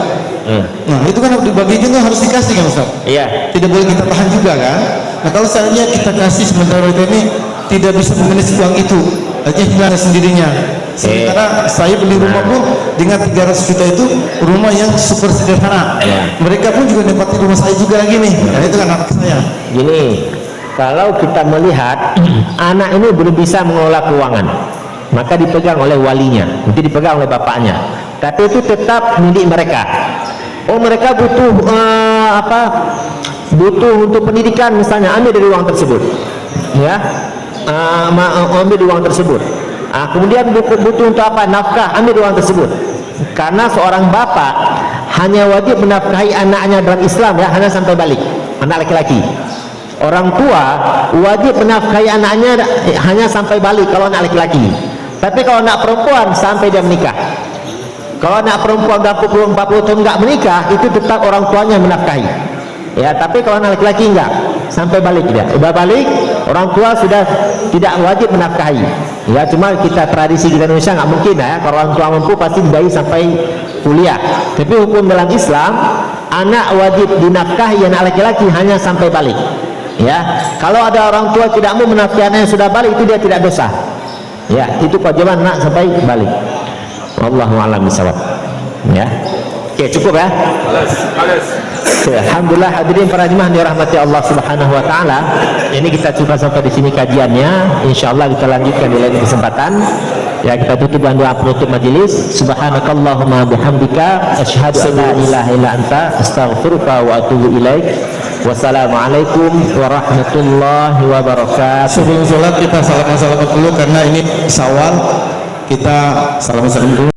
Nah, itu kan harus dibagikan, harus dikasih kan, Ustaz? Iya. Tidak boleh kita tahan juga kan? Nah, kalau seandainya kita kasih sementara mereka ini tidak bisa memanage uang itu, aja hilang sendirinya. Sementara saya beli rumah pun dengan 300 juta itu rumah yang super sederhana. Mereka pun juga dapat rumah saya juga lagi nih. Nah, itu kan anak saya. Gini, kalau kita melihat anak ini belum bisa mengelola keuangan, maka dipegang oleh walinya, nanti dipegang oleh bapaknya. Tapi itu tetap milik mereka. Oh, mereka butuh butuh untuk pendidikan misalnya, ambil dari uang tersebut. Ya, ambil dari uang tersebut. Kemudian butuh untuk apa? Nafkah, ambil dari uang tersebut. Karena seorang bapak hanya wajib menafkahi anaknya dalam Islam, ya, hanya sampai balik, anak laki-laki. Orang tua wajib menafkahi anaknya hanya sampai balik kalau anak laki-laki. Tapi kalau anak perempuan sampai dia menikah. Kalau anak perempuan 40 tahun enggak menikah, itu tetap orang tuanya menafkahi. Ya, tapi kalau anak laki-laki enggak, sampai balik dia. Udah balik, orang tua sudah tidak wajib menafkahi. Ya, cuma kita tradisi kita Indonesia enggak mungkin ya. Kalau orang tua mampu pasti bayi sampai kuliah. Tapi hukum dalam Islam, anak wajib dinafkahi anak laki-laki hanya sampai balik. Ya, kalau ada orang tua tidak mau menafkahi anaknya sudah balik, itu dia tidak dosa. Ya, itu kewajiban anak sampai balik. Wallahu a'lam bishawab. Ya. Oke, cukup ya. Alhamdulillah hadirin para jemaah yang dirahmati Allah Subhanahu wa taala. Ini kita coba sampai di sini kajiannya. Insyaallah kita lanjutkan di lain kesempatan. Ya, kita tutup dengan doa penutup majelis. Subhanakallahumma bihamdika asyhadu an la ilaha illa anta astaghfiruka wa atubu ilaik. Wassalamualaikum warahmatullahi wabarakatuh. Sebelum sholat kita salam dulu karena ini Syawal, kita salam dulu.